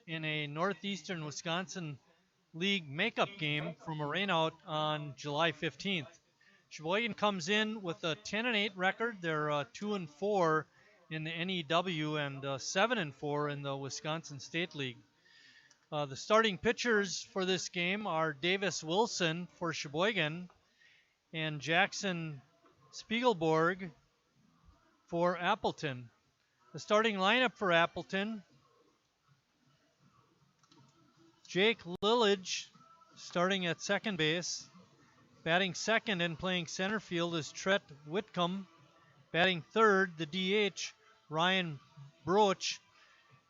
in a Northeastern Wisconsin League makeup game from a rainout on July 15th. Sheboygan comes in with a 10-8 record. They're 2-4 in the NEW and 7-4 in the Wisconsin State League. The starting pitchers for this game are Davis Wilson for Sheboygan and Jackson Spiegelborg for Appleton. The starting lineup for Appleton: Jake Lillage starting at second base. Batting second and playing center field is Tret Whitcomb. Batting third, the DH, Ryan Broach.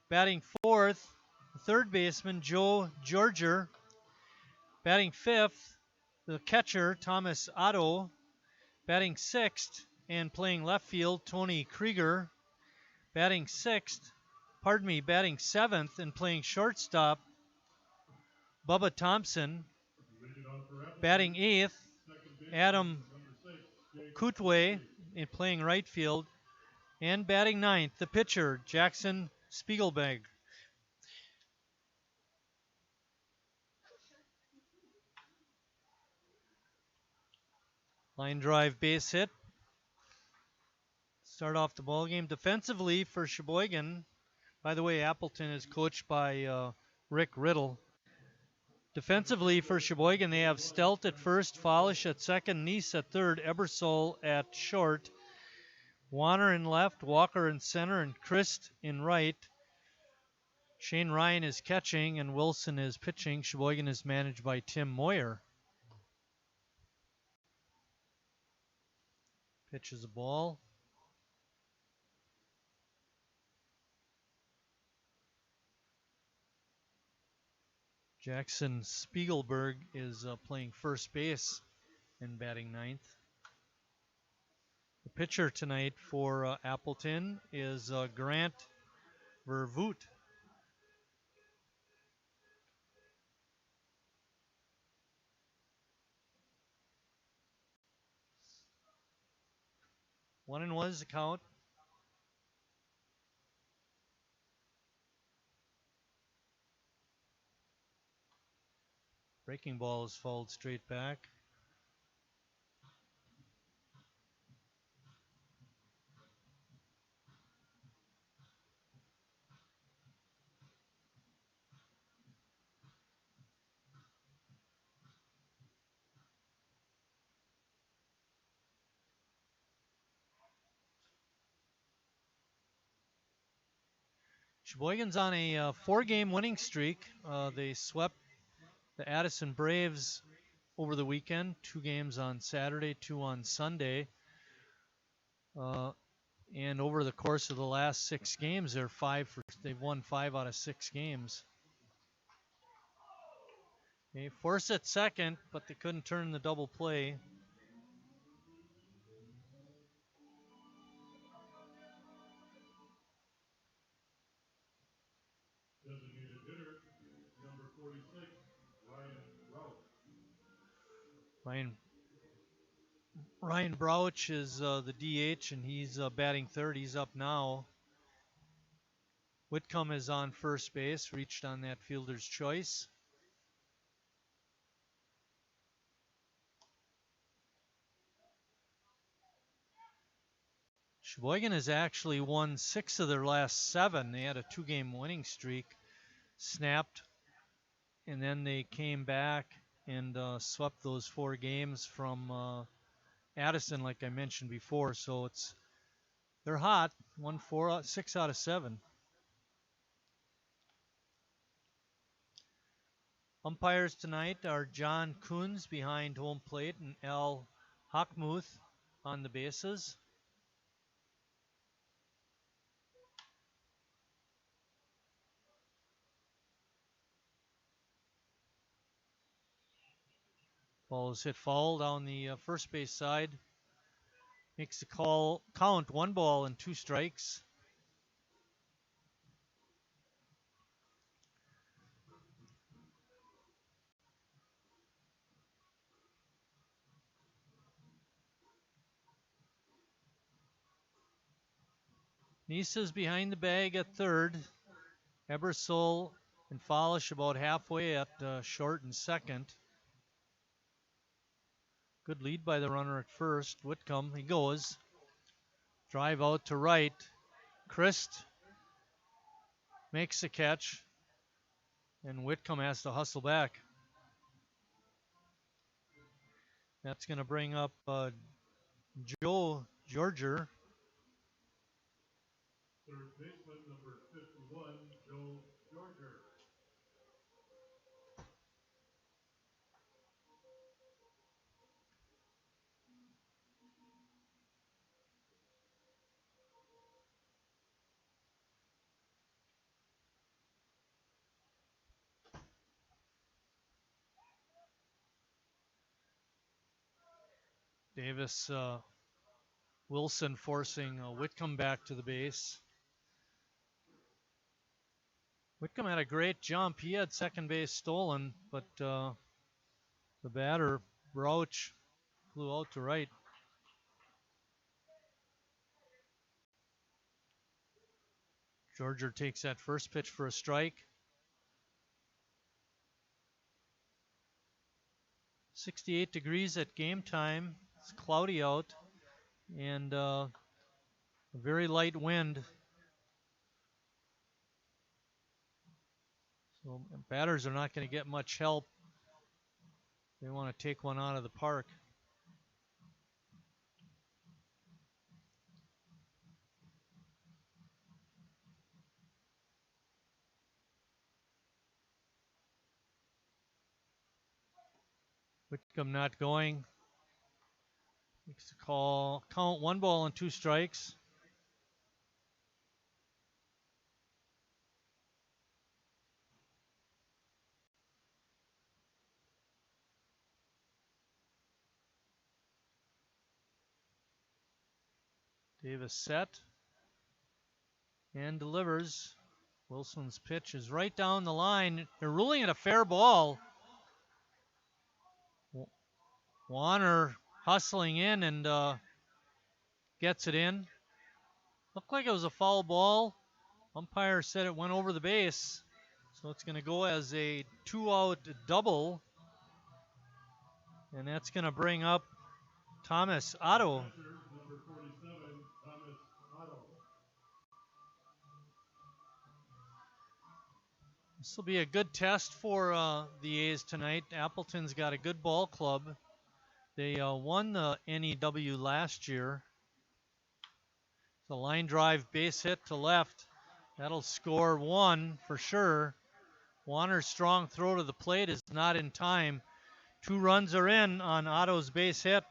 Batting fourth, the third baseman, Joe Georger. Batting fifth, the catcher, Thomas Otto. Batting sixth and playing left field, Tony Krieger. Batting seventh and playing shortstop, Bubba Thompson. Batting eighth, Adam Kutwe in playing right field. And batting ninth, the pitcher, Jackson Spiegelberg. Line drive base hit. Start off the ball game. Defensively for Sheboygan, by the way, Appleton is coached by Rick Riddle. Defensively for Sheboygan, they have Stelt at first, Follish at second, Neese at third, Ebersol at short, Warner in left, Walker in center, and Christ in right. Shane Ryan is catching and Wilson is pitching. Sheboygan is managed by Tim Moyer. Pitches a ball. Jackson Spiegelberg is playing first base and batting ninth. The pitcher tonight for Appleton is Grant Vervoot. One and one is the count. Breaking ball is fouled straight back. Sheboygan's on a four-game winning streak. They swept the Addison Braves over the weekend. 2 games on Saturday, 2 on Sunday. And over the course of the last 6 games, they've won 5 out of 6 games. Okay, force at second, but they couldn't turn the double play. Designated hitter, number 46, Ryan Rauch. Ryan Brouch is the DH, and he's batting third. He's up now. Whitcomb is on first base, reached on that fielder's choice. Sheboygan has actually won 6 of their last 7. They had a 2-game winning streak, snapped, and then they came back and swept those 4 games from Addison, like I mentioned before. So they're hot. Won 6 out of 7. Umpires tonight are John Coons behind home plate and Al Hockmuth on the bases. Ball is hit foul down the first base side. Makes the count 1 ball and 2 strikes. Neese is behind the bag at third. Ebersol and Follish about halfway at short and second. Good lead by the runner at first. Whitcomb, he goes. Drive out to right. Christ makes the catch, and Whitcomb has to hustle back. That's going to bring up Joe Georger. Third baseman, number 51, Joe Georger. Davis Wilson forcing Whitcomb back to the base. Whitcomb had a great jump. He had second base stolen, but the batter, Brouch, flew out to right. Georger takes that first pitch for a strike. 68 degrees at game time. It's cloudy out and a very light wind. So batters are not going to get much help. They want to take one out of the park. Whitcomb not going. Makes the call. Count 1 ball and 2 strikes. Davis set and delivers. Wilson's pitch is right down the line. They're ruling it a fair ball. Warner hustling in and gets it in. Looked like it was a foul ball. Umpire said it went over the base. So it's going to go as a 2-out double. And that's going to bring up Thomas Otto. Number 47, Thomas Otto. This will be a good test for the A's tonight. Appleton's got a good ball club. They won the NEW last year. The line drive base hit to left. That'll score 1 for sure. Warner's strong throw to the plate is not in time. 2 runs are in on Otto's base hit.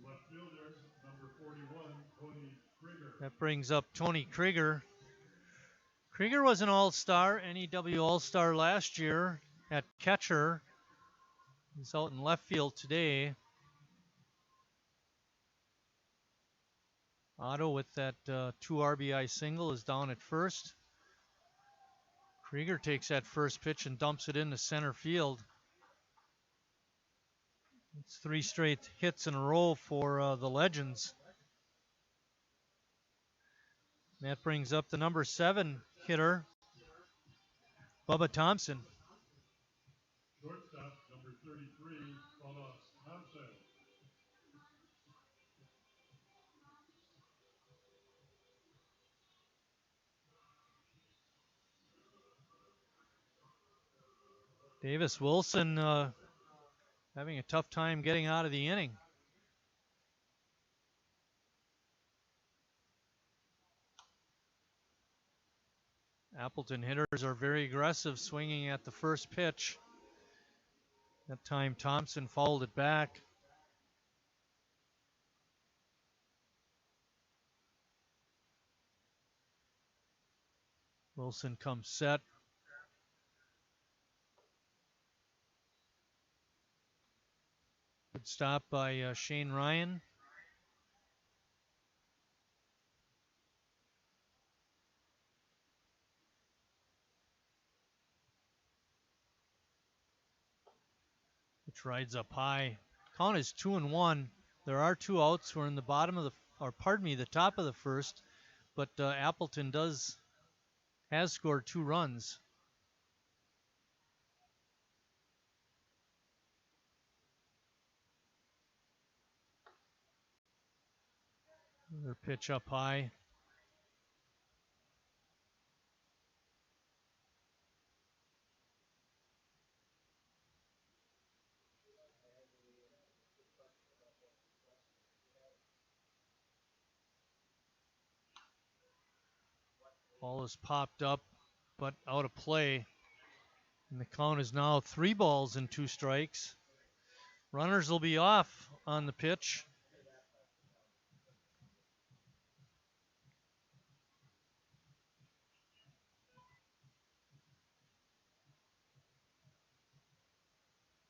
Left fielder, number 41, Tony Krieger. That brings up Tony Krieger. Krieger was an all-star, NEW all-star last year at catcher. He's out in left field today. Otto with that 2 RBI single is down at first. Krieger takes that first pitch and dumps it into center field. It's 3 straight hits in a row for the Legends. And that brings up the number 7 hitter, Bubba Thompson. Shortstop, number 33, Bubba Thompson. Davis Wilson having a tough time getting out of the inning. Appleton hitters are very aggressive, swinging at the first pitch. That time Thompson fouled it back. Wilson comes set. Good stop by Shane Ryan. Which rides up high. Count is 2-1. There are two outs. We're in the bottom of the top of the first, but Appleton has scored 2 runs. Another pitch up high. Ball is popped up, but out of play. And the count is now 3 balls and 2 strikes. Runners will be off on the pitch.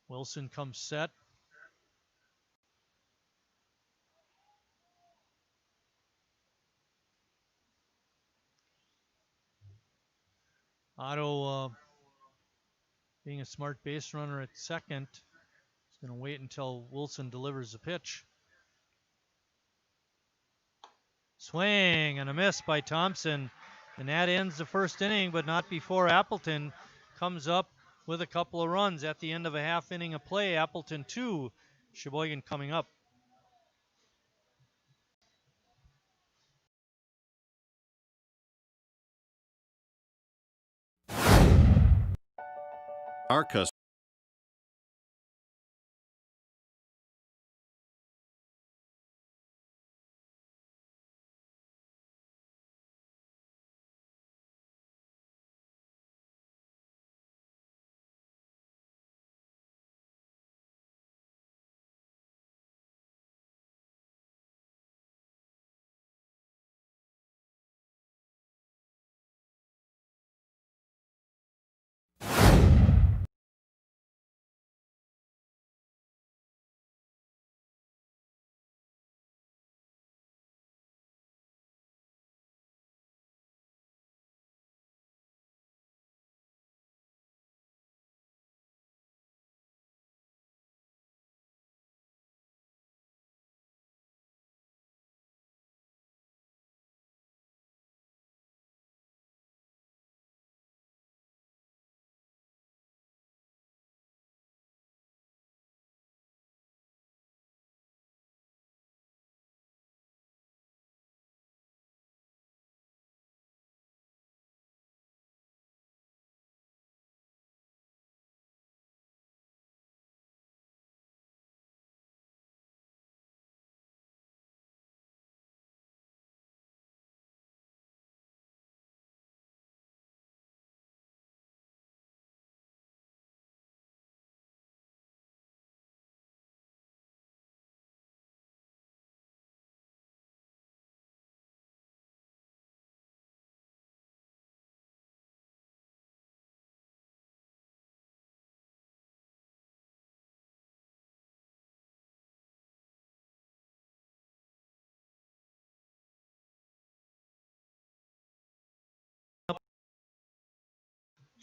Wilson comes set. Otto, being a smart base runner at second, is going to wait until Wilson delivers the pitch. Swing and a miss by Thompson. And that ends the first inning, but not before Appleton comes up with a couple of runs at the end of a half inning of play. Appleton 2, Sheboygan coming up. Our customer.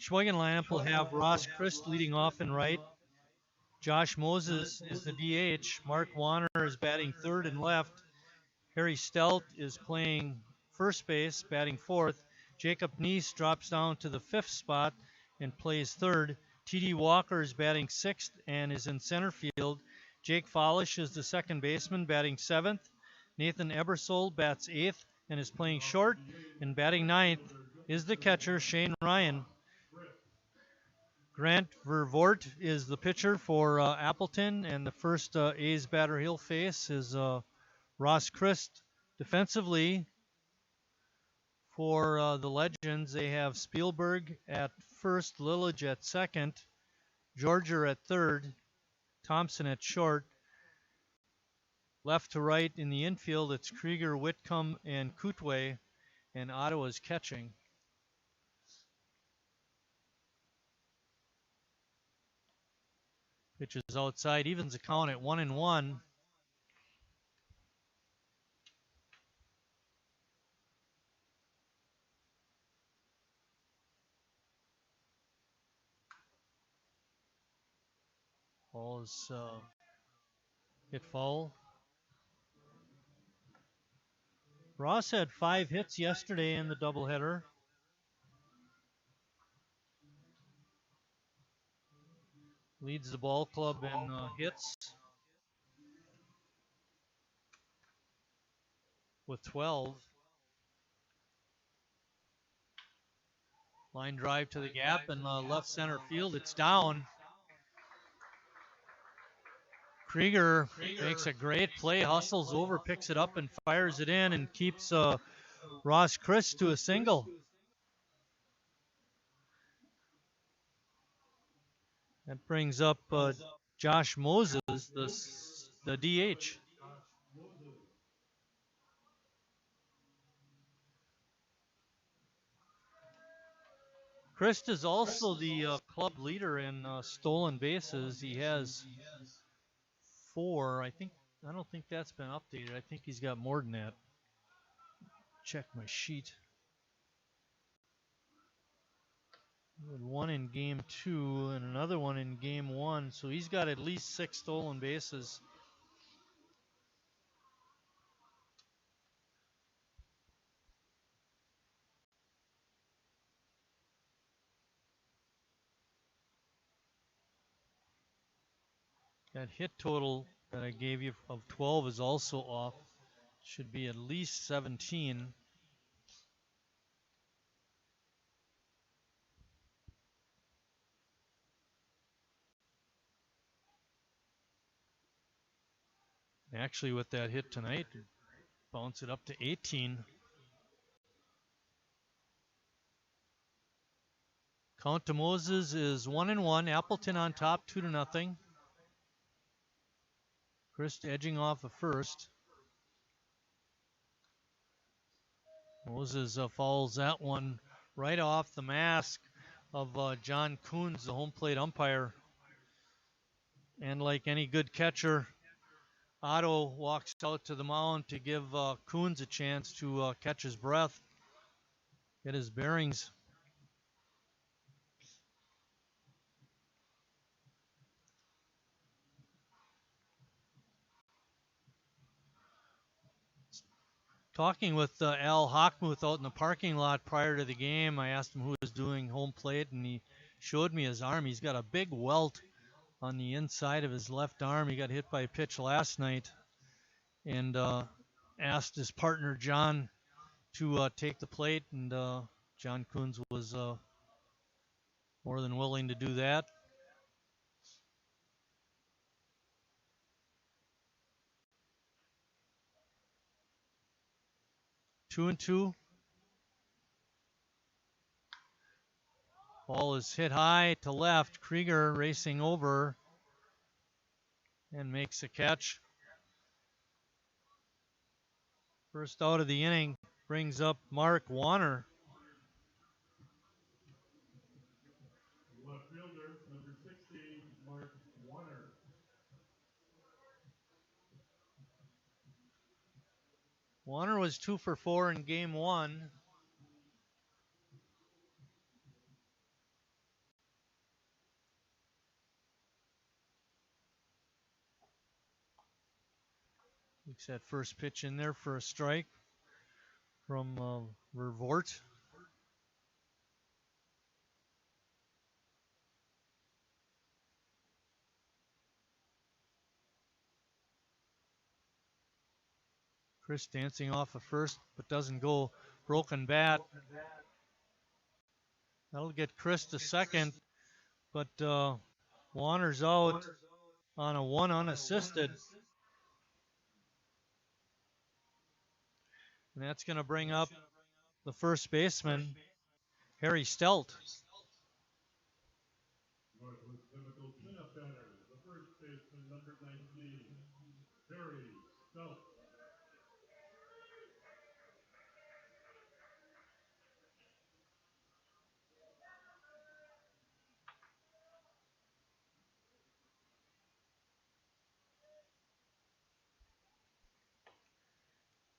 Sheboygan lineup will have Ross Christ leading off in right. Josh Moses is the DH. Mark Warner is batting third and left. Harry Stout is playing first base, batting fourth. Jacob Neese drops down to the fifth spot and plays third. T.D. Walker is batting sixth and is in center field. Jake Follish is the second baseman, batting seventh. Nathan Ebersol bats eighth and is playing short. And batting ninth is the catcher, Shane Ryan. Grant Vervoort is the pitcher for Appleton, and the first A's batter he'll face is Ross Christ. Defensively, for the Legends, they have Spielberg at first, Lillage at second, Georger at third, Thompson at short. Left to right in the infield, it's Krieger, Whitcomb, and Kutwe, and Ottawa's catching. Pitches outside, evens the count at 1-1. Ball is Hit foul. Ross had 5 hits yesterday in the doubleheader. Leads the ball club in hits with 12. Line drive to the gap in left center field. It's down. Krieger makes a great play, hustles over, picks it up, and fires it in, and keeps Ross Christ to a single. That brings up Josh Moses, the DH. Christ is also the club leader in stolen bases. He has 4. I don't think that's been updated. I think he's got more than that. Check my sheet. He had 1 in game 2 and another one in game 1, so he's got at least 6 stolen bases. That hit total that I gave you of 12 is also off. Should be at least 17. Actually, with that hit tonight, bounce it up to 18. Count to Moses is 1-1. Appleton on top, 2-0. Chris edging off of first. Moses fouls that one right off the mask of John Coons, the home plate umpire. And like any good catcher, Otto walks out to the mound to give Coons a chance to catch his breath, get his bearings. Talking with Al Hockmuth out in the parking lot prior to the game, I asked him who was doing home plate, and he showed me his arm. He's got a big welt on the inside of his left arm. He got hit by a pitch last night, and asked his partner John to take the plate, and John Coons was more than willing to do that. Two and two. Ball is hit high to left. Krieger racing over and makes a catch. First out of the inning brings up Mark Warner. Left fielder, number 60, Mark Warner. Warner was 2 for 4 in game 1. Takes that first pitch in there for a strike from Vervoort. Chris dancing off of first, but doesn't go. Broken bat. That'll get Chris to second, but Warner's out on a 1 unassisted. And that's going to bring up the first baseman, Harry Stelt. Northwest Chemical cleanup batter, the first baseman, number 19, Harry Stout.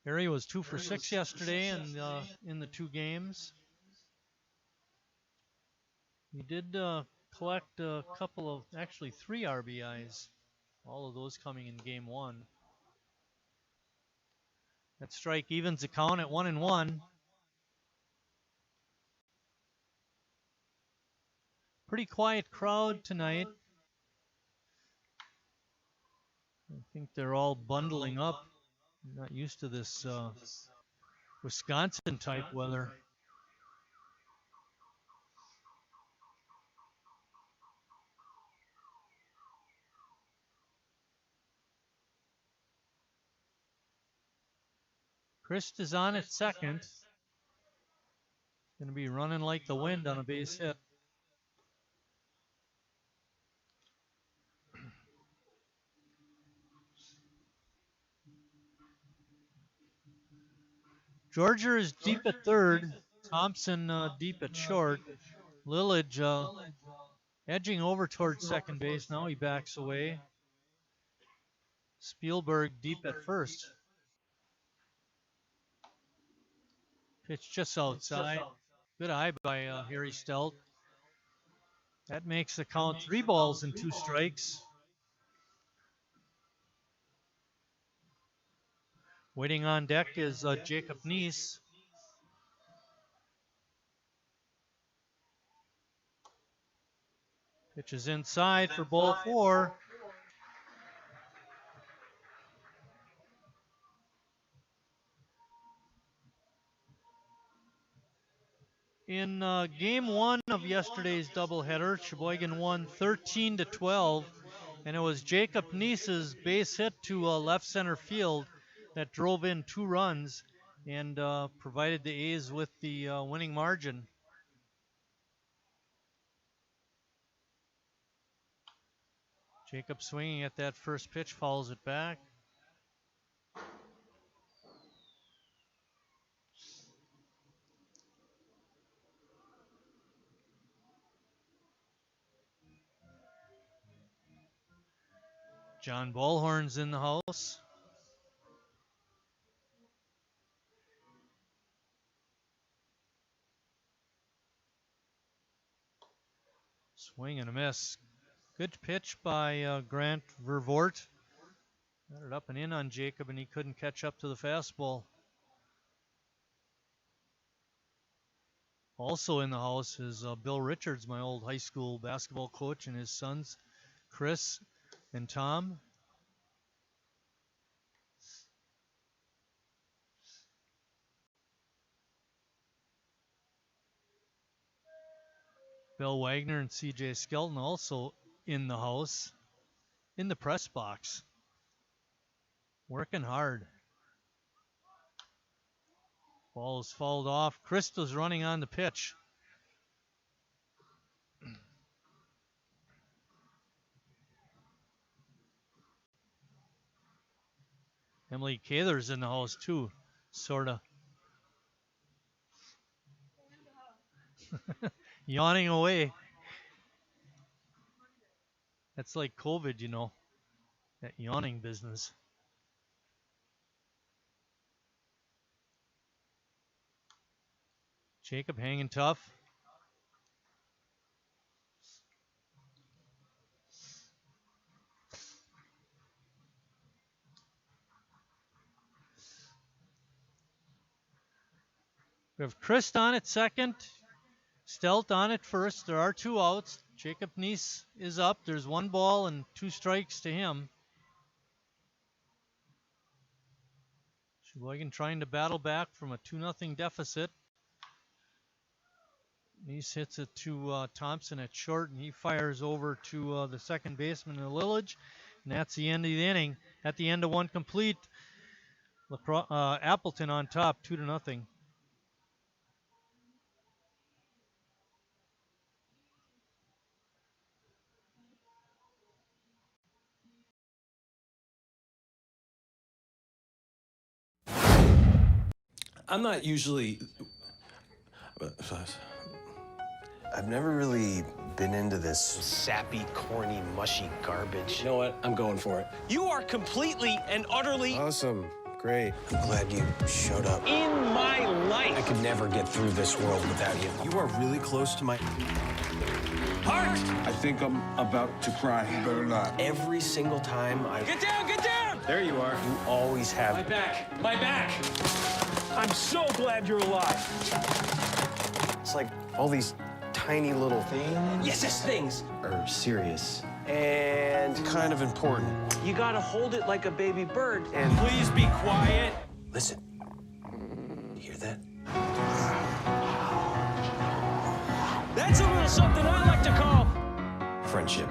Harry was 2 for 6 yesterday in the 2 games. He did collect a couple of, actually 3 RBIs. All of those coming in game one. That strike evens the count at 1-1. Pretty quiet crowd tonight. I think they're all bundling up. I'm not used to this Wisconsin type weather. Christ is on at second. Going to be running like the wind on a base hit. Georgia is deep at third. Thompson deep at short. Lillage edging over towards second base. Now he backs away. Spielberg deep at first. Pitch just outside. Good eye by Harry Stout. That makes the count 3 balls and 2 strikes. Waiting on deck is Jacob Neese. Pitch is inside for ball 4. In game 1 of yesterday's doubleheader, Sheboygan won 13-12, and it was Jacob Neese's base hit to left center field that drove in 2 runs and provided the A's with the winning margin. Jacob swinging at that first pitch, fouls it back. John Ballhorn's in the house. Swing and a miss. Good pitch by Grant Vervoort. Got it up and in on Jacob, and he couldn't catch up to the fastball. Also in the house is Bill Richards, my old high school basketball coach, and his sons, Chris and Tom. Bill Wagner and C.J. Skelton also in the house, in the press box, working hard. Ball is fouled off. Christo's running on the pitch. Emily Kaler's in the house too, sorta. Yawning away. That's like COVID, you know, that yawning business. Jacob hanging tough. We have Christ on at second. Stelt on at first. There are 2 outs. Jacob Neese is up. There's 1 ball and 2 strikes to him. Sheboygan trying to battle back from a 2-0 deficit. Neese hits it to Thompson at short, and he fires over to the second baseman in Lillage. And that's the end of the inning. At the end of 1 complete, Appleton on top, 2-0. I'm not usually... I've never really been into this Sappy, corny, mushy garbage. You know what? I'm going for it. You are completely and utterly awesome. Great. I'm glad you showed up. in my life. I could never get through this world without you. You are really close to my... I think I'm about to cry. You better not. Every single time I... Get down, get down! There you are. You always have... My back, my back! I'm so glad you're alive. It's like all these tiny little things... Yes, things. ...are serious and kind of important. You gotta hold it like a baby bird. And Please be quiet. listen. You hear that? That's a little something I like to call Friendship.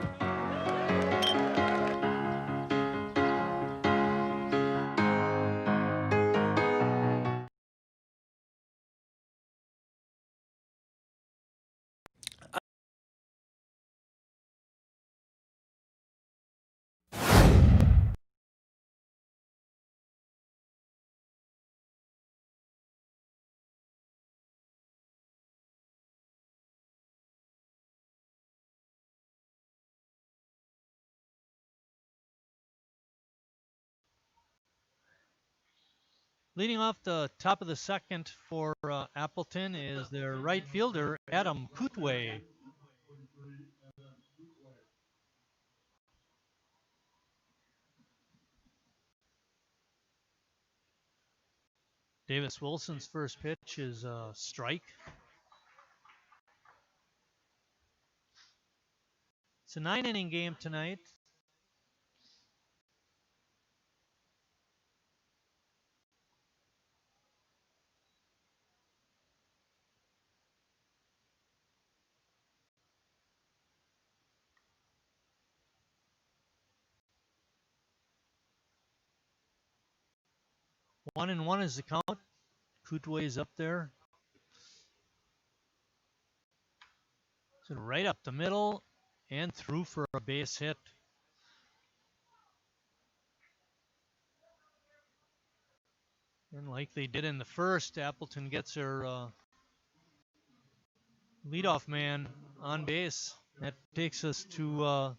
Leading off the top of the second for Appleton is their right fielder, Adam Kutwe. Davis Wilson's first pitch is a strike. It's a 9-inning game tonight. One and one is the count. Kutwe is up there. So right up the middle and through for a base hit. And like they did in the first, Appleton gets their leadoff man on base. That takes us to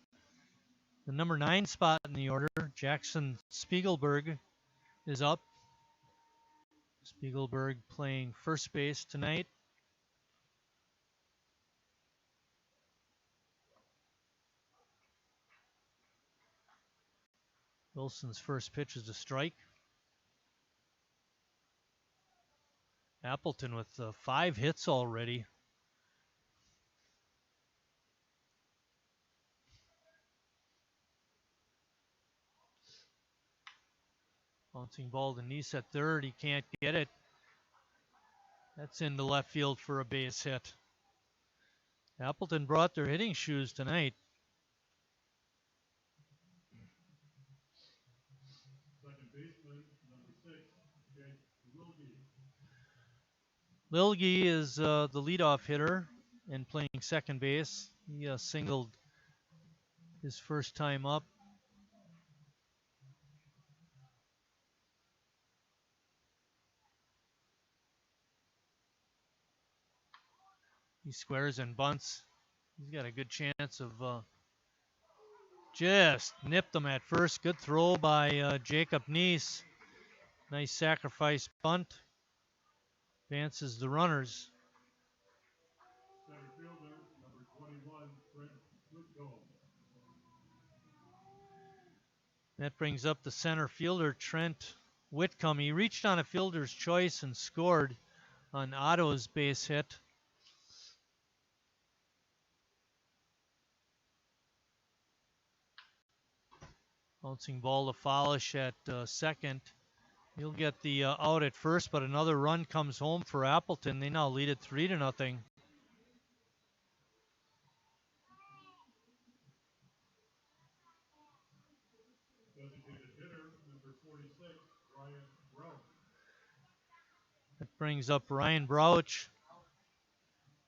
the number 9 spot in the order. Jackson Spiegelberg is up. Spiegelberg playing first base tonight. Wilson's first pitch is a strike. Appleton with 5 hits already. Bouncing ball to Nice at third. He can't get it. That's into left field for a base hit. Appleton brought their hitting shoes tonight. Second baseman, number 6, Jake Wilgie. Lilge is the leadoff hitter and playing second base. He singled his first time up. He squares and bunts. He's got a good chance of just nipped him at first. Good throw by Jacob Neese. Nice sacrifice bunt. Advances the runners. Center fielder, number 21, Fred Whitcomb. That brings up the center fielder, Trent Whitcomb. He reached on a fielder's choice and scored on Otto's base hit. Bouncing ball to Folish at second. He'll get the out at first, but another run comes home for Appleton. They now lead it 3-0. Designated hitter, number 46, Ryan Brown. That brings up Ryan Brouch.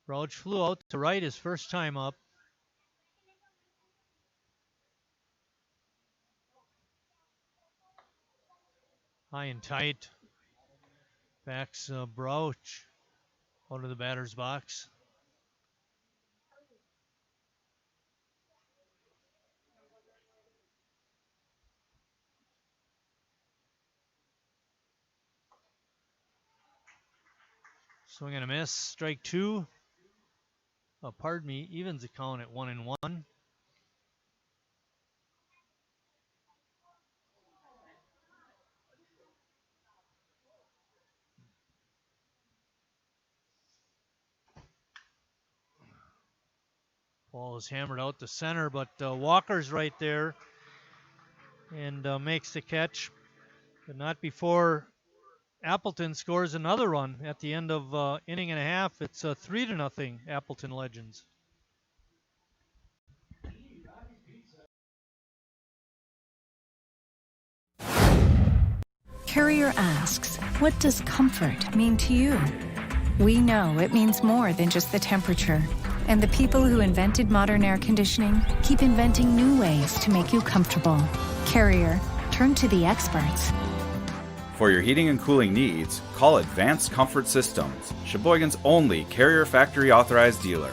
Brouch flew out to right his first time up. High and tight. Backs Brouch out of the batter's box. Swing and a miss. Strike 2 evens the count at 1-1. Ball is hammered out to center, but Walker's right there and makes the catch, but not before Appleton scores another run at the end of inning and a half. It's 3-0 Appleton Legends. Carrier asks, what does comfort mean to you? We know it means more than just the temperature. And the people who invented modern air conditioning keep inventing new ways to make you comfortable. Carrier, turn to the experts. For your heating and cooling needs, call Advanced Comfort Systems, Sheboygan's only Carrier factory authorized dealer.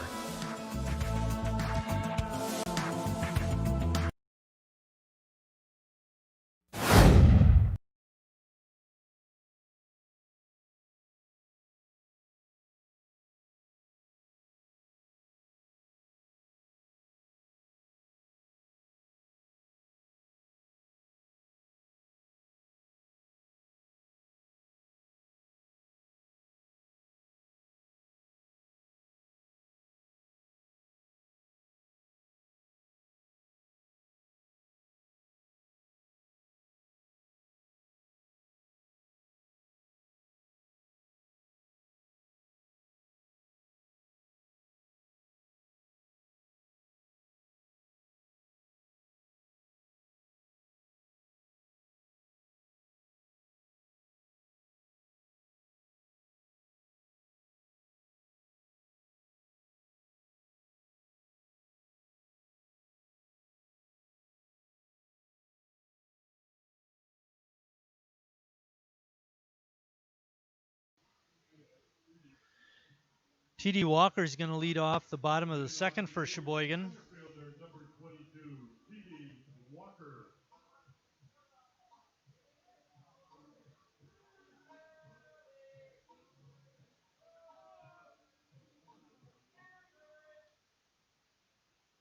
T.D. Walker is going to lead off the bottom of the second for Sheboygan. Fielder number 22, T.D. Walker.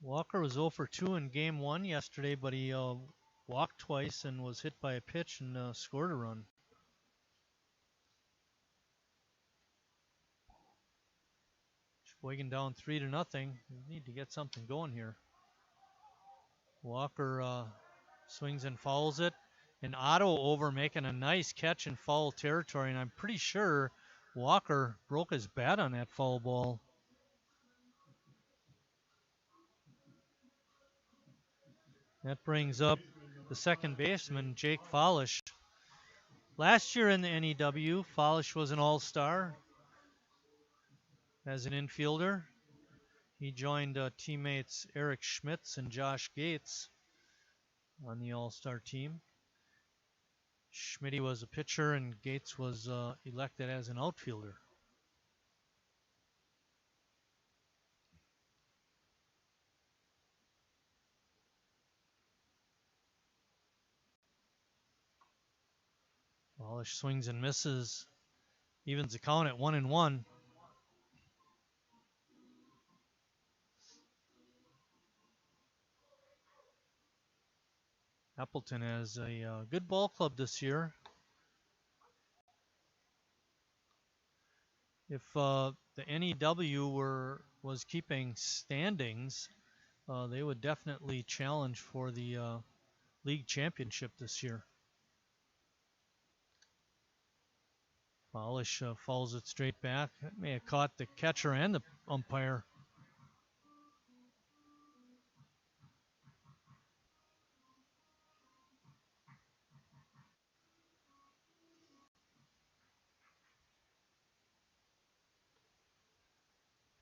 Walker was 0 for 2 in game 1 yesterday, but he walked twice and was hit by a pitch and scored a run. Sheboygan down 3-0. We need to get something going here. Walker swings and fouls it. And Otto over making a nice catch in foul territory, and I'm pretty sure Walker broke his bat on that foul ball. That brings up the second baseman, Jake Follish. Last year in the NEW, Follish was an all-star as an infielder. He joined teammates Eric Schmitz and Josh Gates on the all-star team. Schmitty was a pitcher and Gates was elected as an outfielder. Follish swings and misses, evens the count at 1-1. Appleton has a good ball club this year. If the NEW was keeping standings, they would definitely challenge for the league championship this year. Follish fouls it straight back. That may have caught the catcher and the umpire.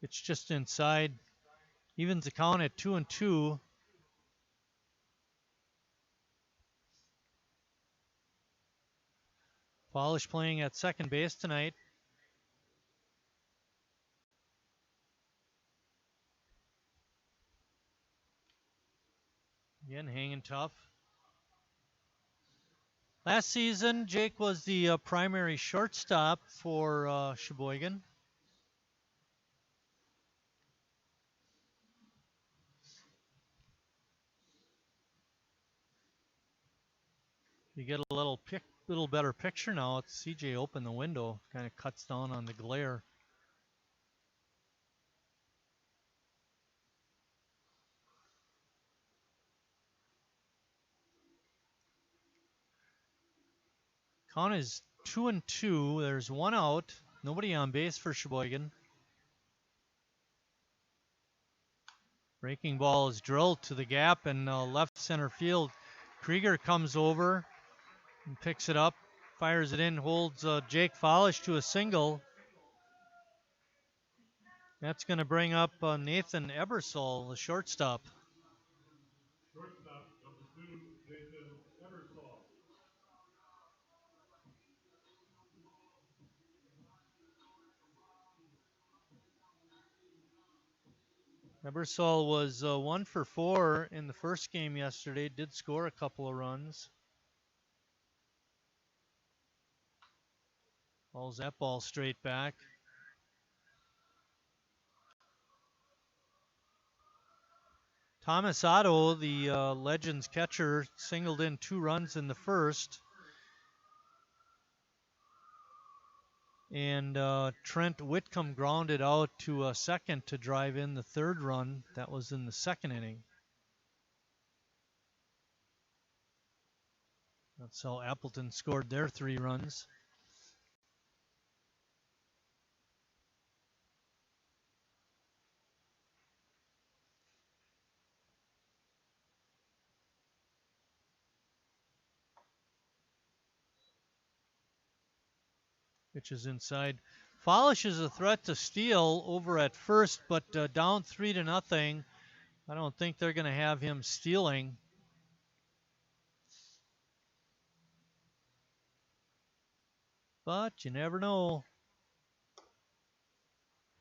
It's just inside. Evens the count at 2-2. Follish playing at second base tonight. Again, hanging tough. Last season, Jake was the primary shortstop for Sheboygan. You get a little better picture now. CJ opened the window, kind of cuts down on the glare. Count is 2-2. There's one out. Nobody on base for Sheboygan. Breaking ball is drilled to the gap in left center field. Krieger comes over and picks it up, fires it in, holds Jake Follish to a single. That's going to bring up Nathan Ebersol, the shortstop. Shortstop, number 2, Nathan Ebersol. Ebersol was 1 for 4 in the first game yesterday. Did score a couple of runs. Hauls that ball straight back. Thomas Otto, the Legends catcher, singled in 2 runs in the first. And Trent Whitcomb grounded out to a second to drive in the 3rd run. That was in the 2nd inning. That's how Appleton scored their 3 runs. Pitch is inside. Follish is a threat to steal over at first, but down 3-0. I don't think they're going to have him stealing. But you never know.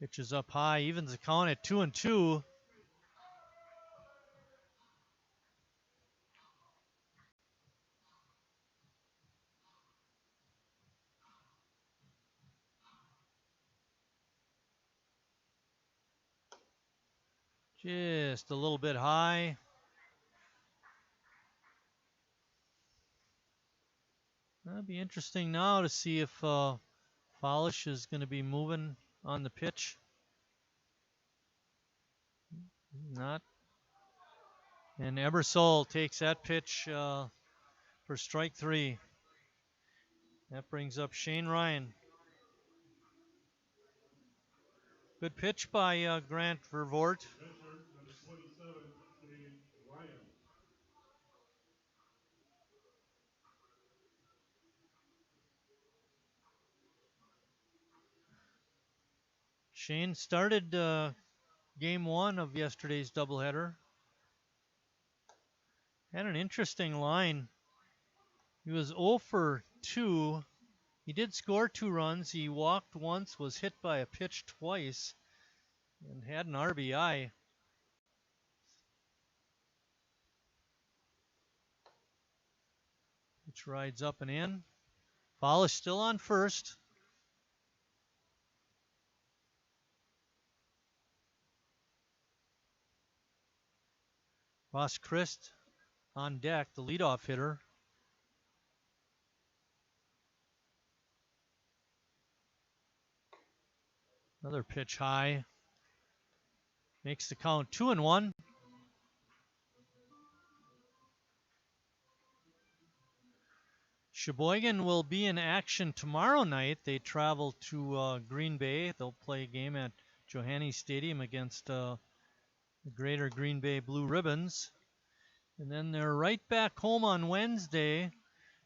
Pitch is up high, evens the count at 2-2. Just a little bit high. That'll be interesting now to see if Follish is going to be moving on the pitch. Not. And Ebersol takes that pitch for strike 3. That brings up Shane Ryan. Good pitch by Grant Vervoort. Measure, number 27, Shane Ryan. Shane started game 1 of yesterday's doubleheader. Had an interesting line. He was 0 for 2. He did score 2 runs. He walked once, was hit by a pitch twice, and had an RBI. Pitch rides up and in. Follish still on first. Ross Christ on deck, the leadoff hitter. Another pitch high. Makes the count 2-1. Sheboygan will be in action tomorrow night. They travel to Green Bay. They'll play a game at Johannes Stadium against the Greater Green Bay Blue Ribbons. And then they're right back home on Wednesday.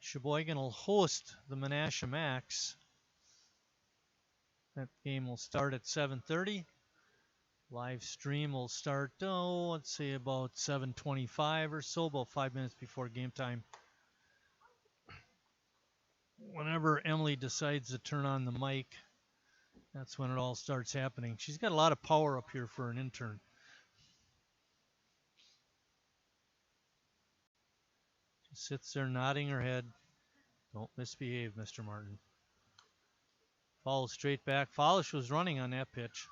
Sheboygan will host the Menasha Max. That game will start at 7:30. Live stream will start, let's say about 7:25 or so, about 5 minutes before game time. Whenever Emily decides to turn on the mic, that's when it all starts happening. She's got a lot of power up here for an intern. She sits there nodding her head. Don't misbehave, Mr. Martin. Falls straight back. Follish was running on that pitch.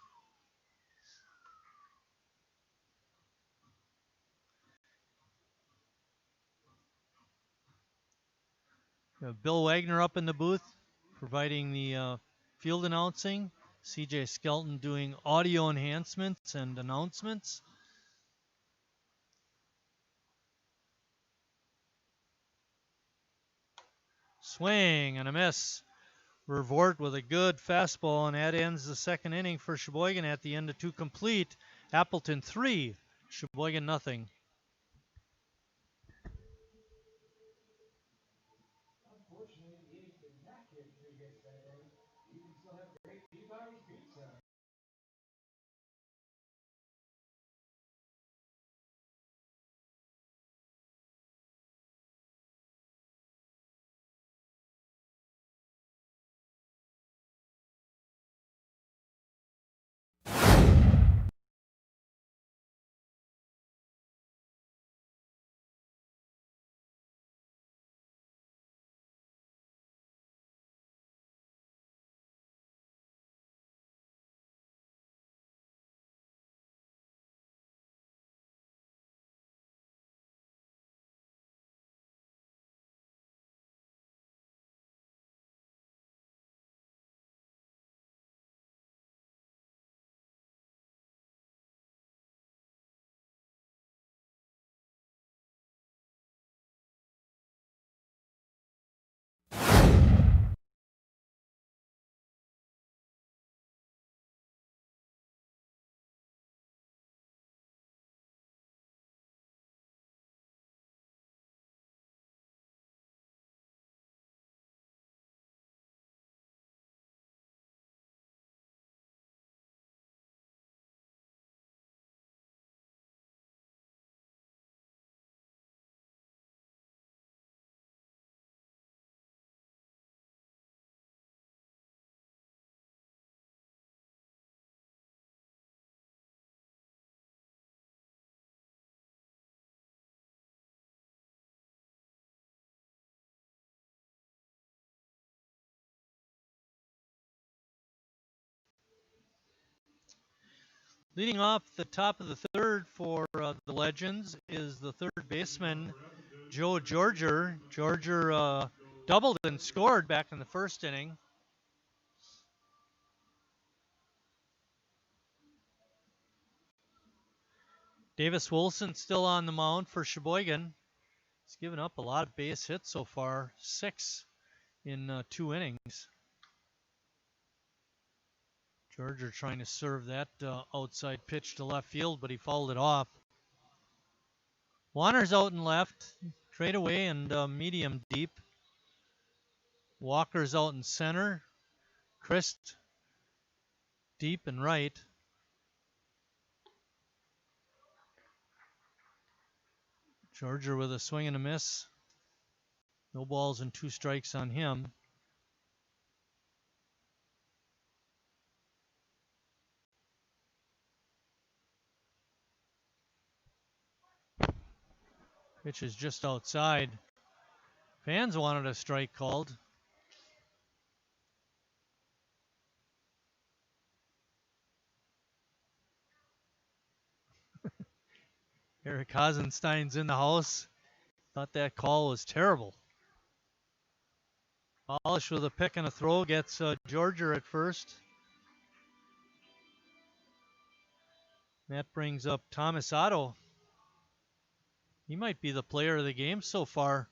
Bill Wagner up in the booth providing the field announcing. CJ Skelton doing audio enhancements and announcements. Swing and a miss. Revort with a good fastball, and that ends the second inning for Sheboygan at the end of 2 complete. Appleton 3, Sheboygan nothing. Leading off the top of the third for the Legends is the third baseman, Joe Georger. Georger doubled and scored back in the first inning. Davis Wilson still on the mound for Sheboygan. He's given up a lot of base hits so far, 6 in 2 innings. Georger trying to serve that outside pitch to left field, but he fouled it off. Warner's out and left, trade away and medium deep. Walker's out in center. Christ deep and right. Georger with a swing and a miss. No balls and 2 strikes on him. Pitch is just outside. Fans wanted a strike called. Eric Hasenstein's in the house. Thought that call was terrible. Polish with a pick and a throw gets Georger at first. That brings up Thomas Otto. He might be the player of the game so far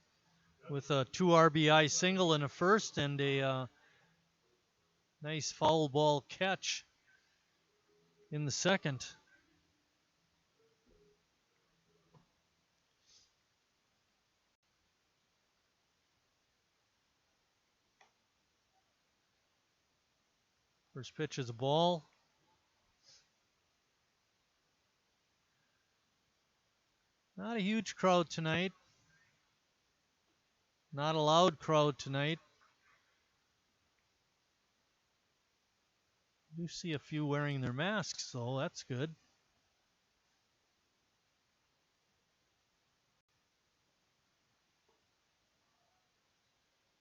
with a 2 RBI single in the first and a nice foul ball catch in the second. First pitch is a ball. Not a huge crowd tonight. Not a loud crowd tonight. You see a few wearing their masks, so that's good.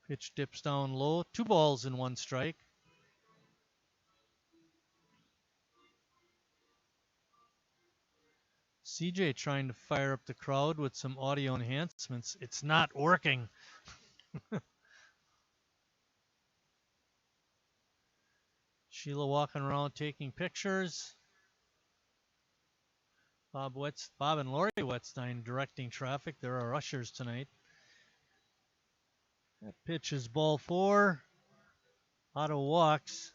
Pitch dips down low. 2 balls and 1 strike. CJ trying to fire up the crowd with some audio enhancements. It's not working. Sheila walking around taking pictures. Bob and Lori Wetstein directing traffic. There are ushers tonight. That pitch is ball 4. Otto walks.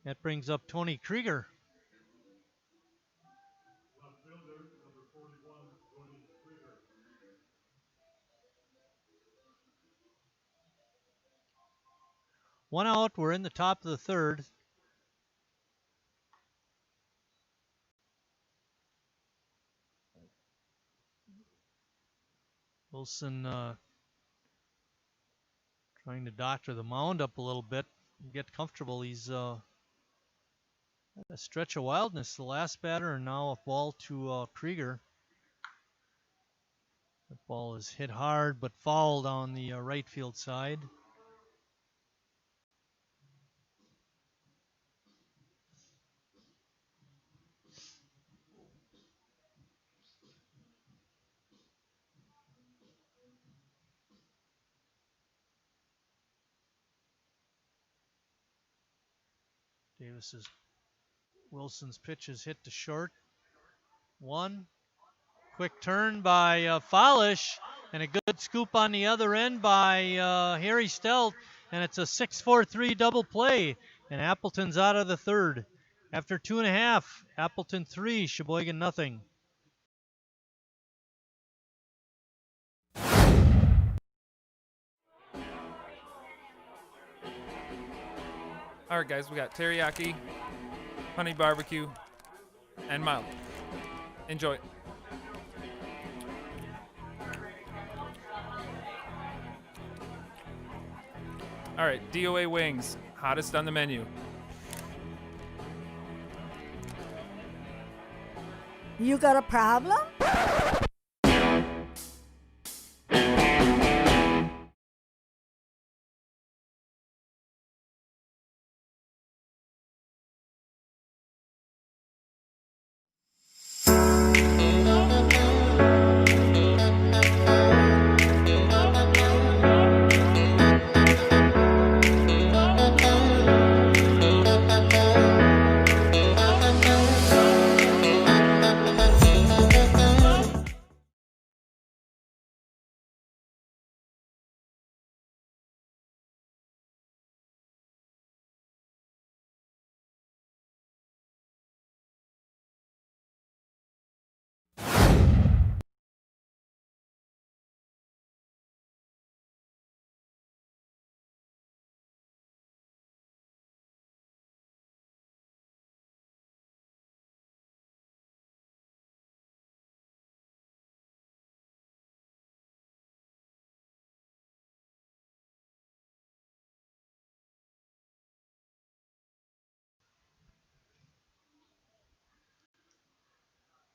That brings up Tony Krieger. Left fielder, number 41, Tony Krieger. One out. We're in the top of the 3rd. Wilson trying to doctor the mound up a little bit and get comfortable. He's had a stretch of wildness. The last batter, and now a ball to Krieger. The ball is hit hard but fouled on the right field side. Wilson's pitch is hit to short. 1. Quick turn by Folish, and a good scoop on the other end by Harry Stelt, and it's a 6-4-3 double play, and Appleton's out of the 3rd. After 2.5, Appleton 3, Sheboygan nothing. All right, guys, we got teriyaki, honey barbecue, and mild. Enjoy. All right, DOA wings, hottest on the menu. You got a problem?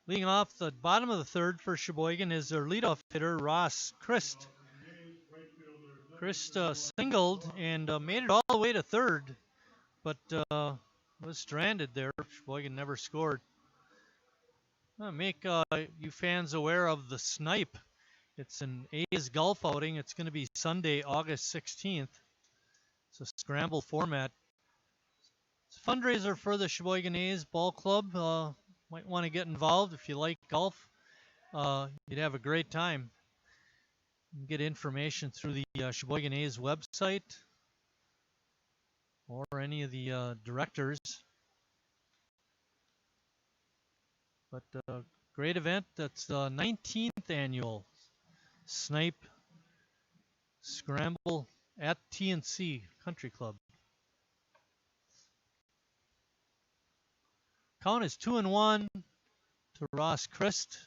Leading off the bottom of the 3rd for Sheboygan is their leadoff hitter, Ross Christ. Christ singled and made it all the way to 3rd, but was stranded there. Sheboygan never scored. I'll make you fans aware of the Snipe. It's an A's golf outing. It's going to be Sunday, August 16th. It's a scramble format. It's a fundraiser for the Sheboygan A's Ball Club. Might want to get involved if you like golf. You'd have a great time. You can get information through the Sheboygan A's website or any of the directors. But great event. That's the 19th annual Snipe Scramble at TNC Country Club. Count is 2-1 to Ross Christ.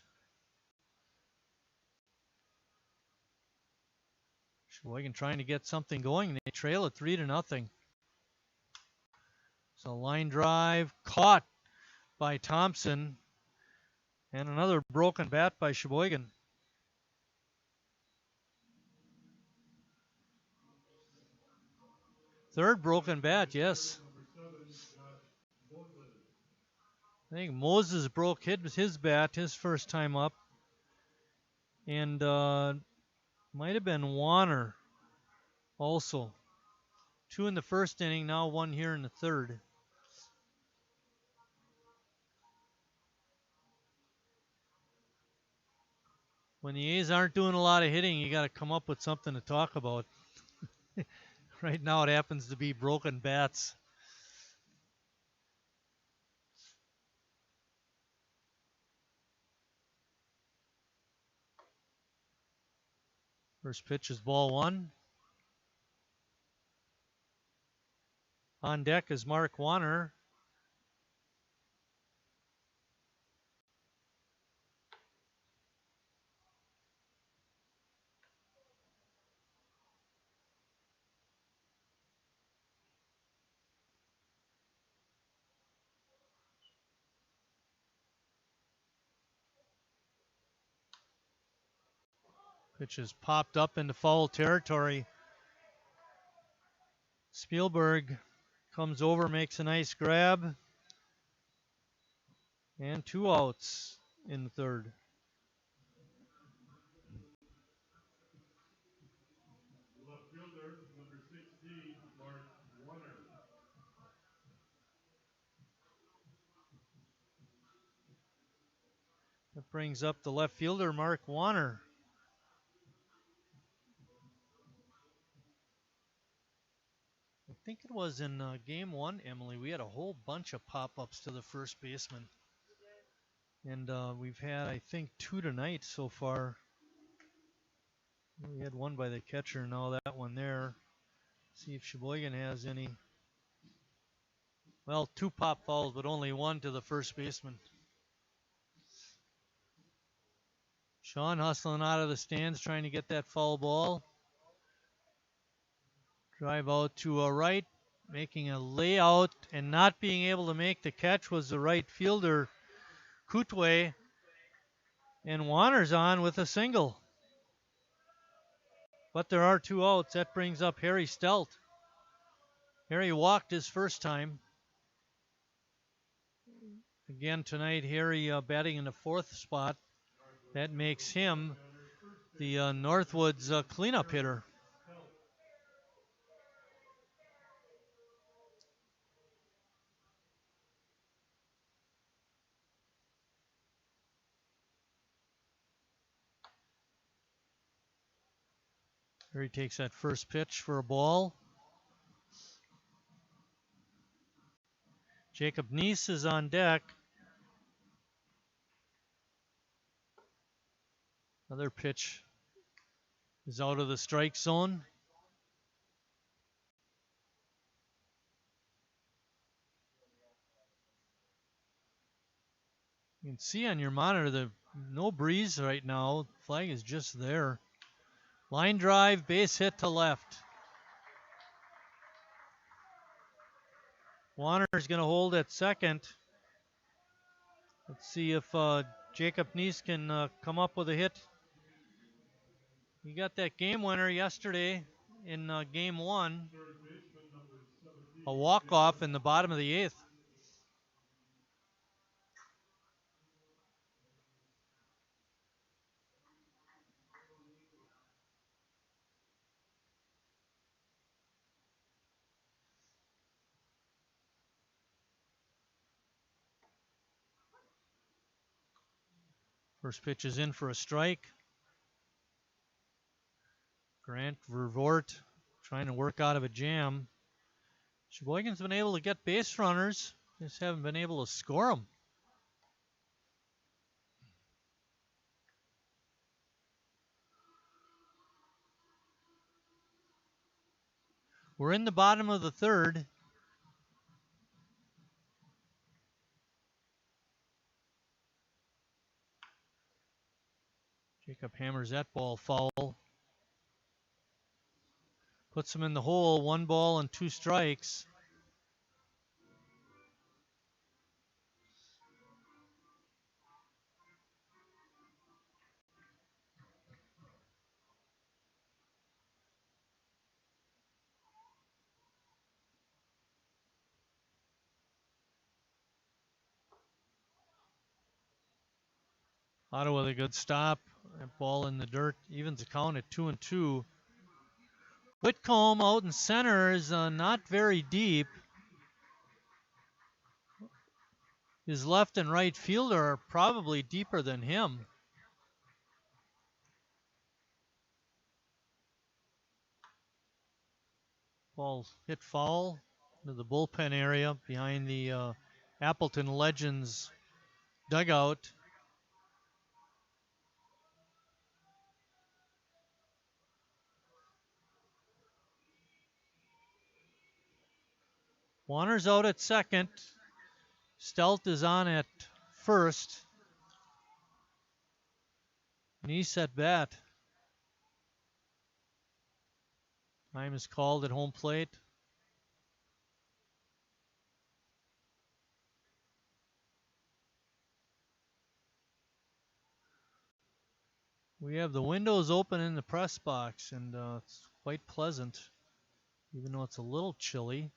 Sheboygan trying to get something going. They trail it 3-0. So line drive caught by Thompson, and another broken bat by Sheboygan. Third broken bat, yes. I think Moses broke his bat his first time up. And might have been Warner also. 2 in the first inning, now 1 here in the third. When the A's aren't doing a lot of hitting, you got to come up with something to talk about. Right now it happens to be broken bats. First pitch is ball 1. On deck is Mark Warner. Pitch is popped up into foul territory. Spielberg comes over, makes a nice grab. And 2 outs in the third. Left fielder, number 16, Mark Warner. That brings up the left fielder, Mark Warner. I think it was in game 1, Emily. We had a whole bunch of pop-ups to the first baseman. And we've had, I think, 2 tonight so far. We had one by the catcher, now that one there. See if Sheboygan has any. Well, 2 pop fouls, but only 1 to the first baseman. Sean hustling out of the stands, trying to get that foul ball. Drive out to a right, making a layout, and not being able to make the catch was the right fielder, Kutwe. And Warner's on with a single. But there are 2 outs. That brings up Harry Stelt. Harry walked his first time. Again tonight, Harry batting in the 4th spot. That makes him the Northwoods cleanup hitter. Harry takes that first pitch for a ball. Jacob Neese is on deck. Another pitch is out of the strike zone. You can see on your monitor the no breeze right now. Flag is just there. Line drive, base hit to left. Warner's going to hold at second. Let's see if Jacob Neese can come up with a hit. He got that game winner yesterday in game 1. A walk-off in the bottom of the 8th. First pitch is in for a strike. Grant Vervoort trying to work out of a jam. Sheboygan's been able to get base runners, just haven't been able to score them. We're in the bottom of the 3rd. Jacob hammers that ball foul. Puts him in the hole, 1 ball and 2 strikes. Ottawa with a good stop. That ball in the dirt evens the count at 2-2. Whitcomb out in center is not very deep. His left and right fielder are probably deeper than him. Ball hit foul into the bullpen area behind the Appleton Legends dugout. Warner's out at second. Stelt is on at first. Nice at bat. Time is called at home plate. We have the windows open in the press box, and it's quite pleasant, even though it's a little chilly.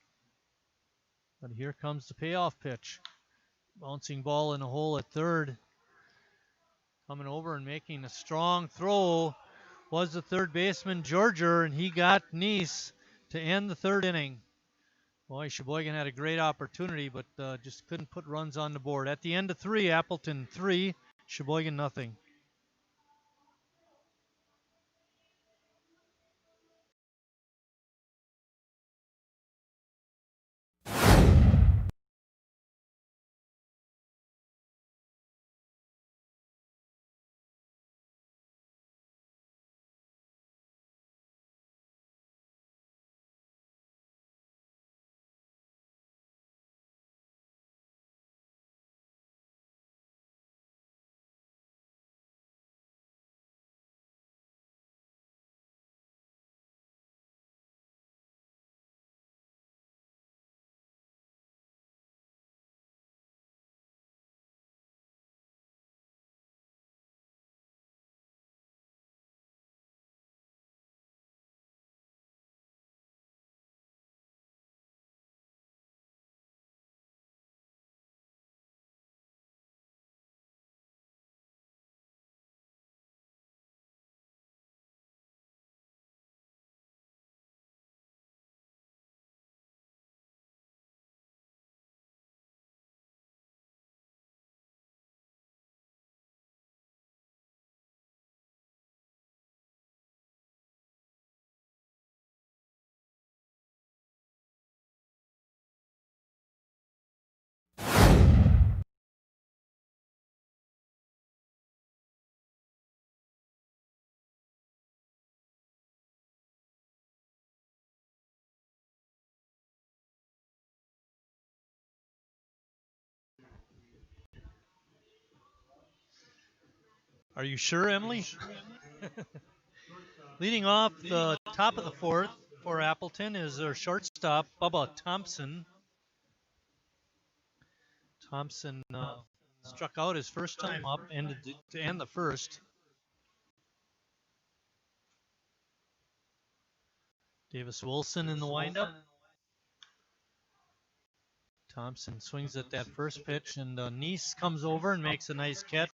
But here comes the payoff pitch. Bouncing ball in a hole at third. Coming over and making a strong throw was the third baseman, Georger, and he got Nice to end the third inning. Boy, Sheboygan had a great opportunity, but just couldn't put runs on the board. At the end of 3, Appleton 3, Sheboygan nothing. Are you sure, Emily? Leading off the top of the fourth for Appleton is their shortstop, Bubba Thompson. Thompson struck out his first time up to end the first. Davis Wilson in the windup. Thompson swings at that first pitch, and Nice comes over and makes a nice catch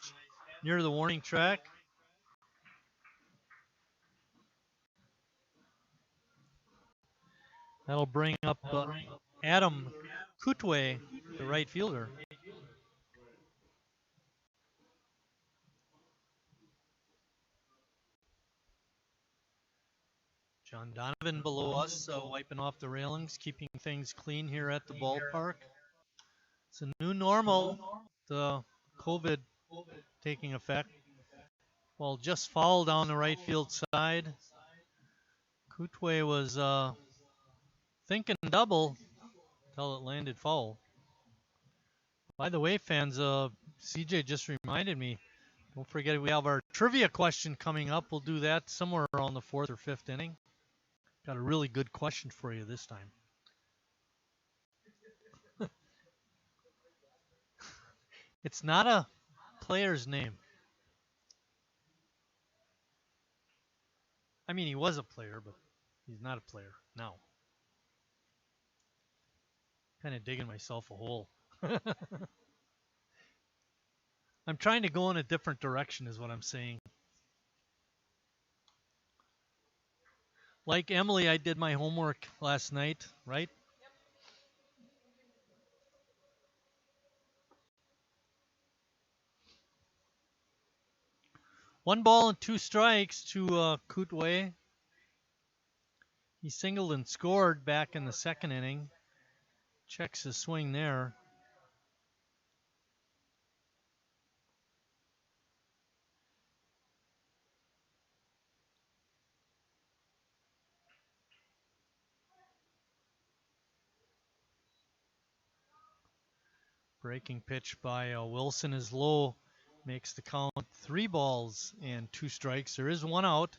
near the warning track. That'll bring up Adam Kutwe, the right fielder. John Donovan below us, wiping off the railings, keeping things clean here at the ballpark. It's a new normal, the COVID taking effect. Well, just foul down the right field side. Kutwe was thinking double until it landed foul. By the way, fans, CJ just reminded me, don't forget we have our trivia question coming up. We'll do that somewhere around the 4th or 5th inning. Got a really good question for you this time. It's not a player's name. I mean, he was a player, but he's not a player now. Kind of digging myself a hole. I'm trying to go in a different direction is what I'm saying. Like Emily, I did my homework last night, right? One ball and two strikes to Kutwe. He singled and scored back in the second inning. Checks his swing there. Breaking pitch by Wilson is low. Makes the count 3 balls and 2 strikes. There is 1 out.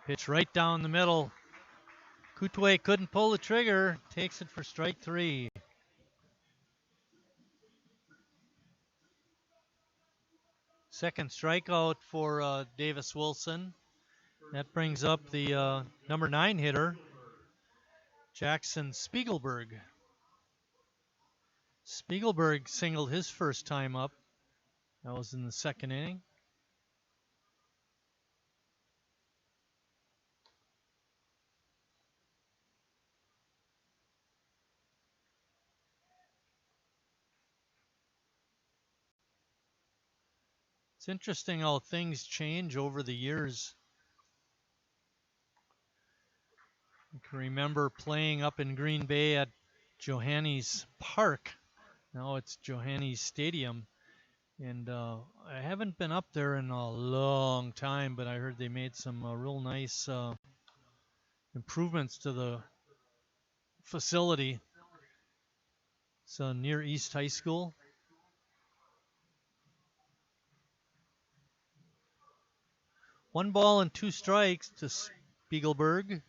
Pitch right down the middle. Kutwe couldn't pull the trigger. Takes it for strike 3. Second strikeout for Davis Wilson. That brings up the number 9 hitter, Jackson Spiegelberg. Spiegelberg singled his first time up. That was in the second inning. It's interesting how things change over the years. I can remember playing up in Green Bay at Johannes Park. Now it's Johannes Stadium. And I haven't been up there in a long time, but I heard they made some real nice improvements to the facility. It's near East High School. One ball and 2 strikes to Spiegelberg.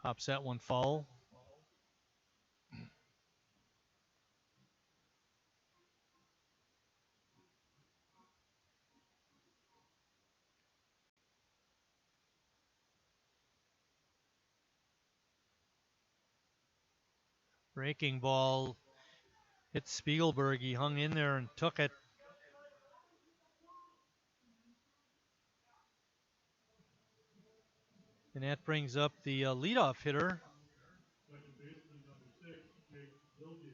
Pops that one foul. Breaking ball hit Spiegelberg. He hung in there and took it. And that brings up the leadoff hitter, Second baseman, number 6, Jake Lilge.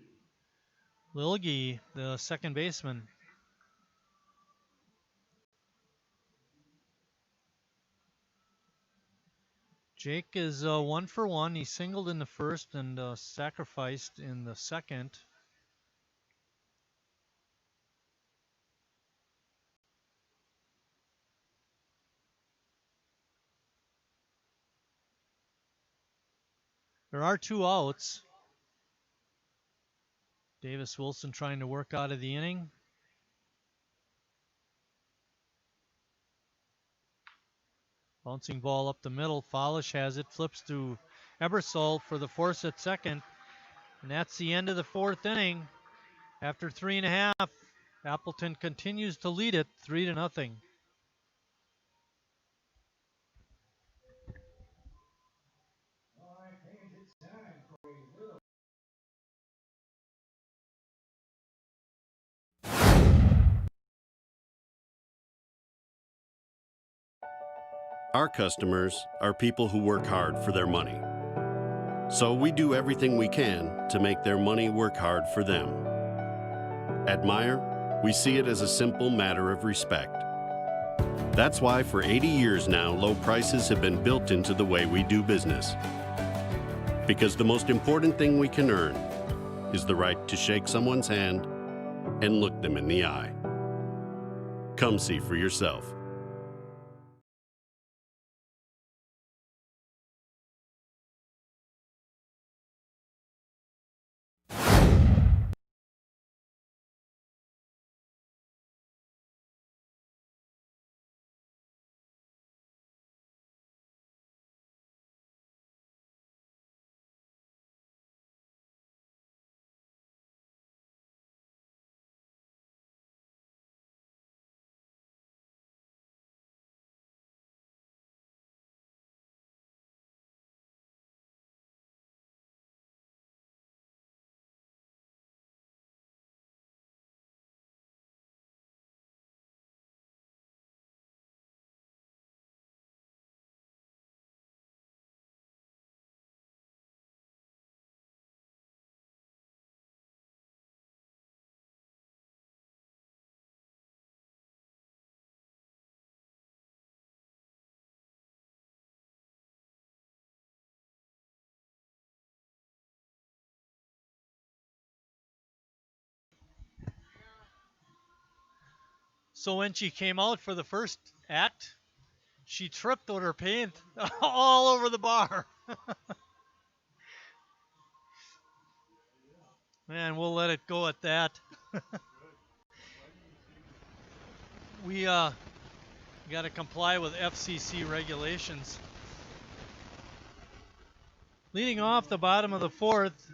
Lilge, the second baseman. Jake is 1 for 1. He singled in the first and sacrificed in the second. There are 2 outs. Davis Wilson trying to work out of the inning. Bouncing ball up the middle. Folish has it. Flips to Ebersol for the force at second. And that's the end of the 4th inning. After 3.5, Appleton continues to lead it 3-0. Our customers are people who work hard for their money. So we do everything we can to make their money work hard for them. At Meijer, we see it as a simple matter of respect. That's why for 80 years now, low prices have been built into the way we do business. Because the most important thing we can earn is the right to shake someone's hand and look them in the eye. Come see for yourself. So when she came out for the first act, she tripped with her paint all over the bar. Man, we'll let it go at that. We got to comply with FCC regulations. Leading off the bottom of the fourth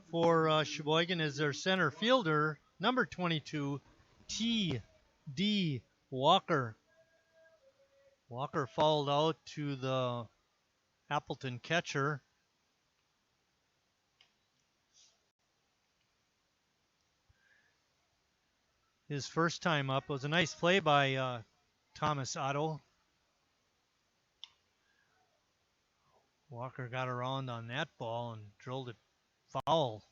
for Sheboygan is their center fielder, number 22, T.D. Walker. Walker fouled out to the Appleton catcher. His first time up was a nice play by Thomas Otto. Walker got around on that ball and drilled it foul.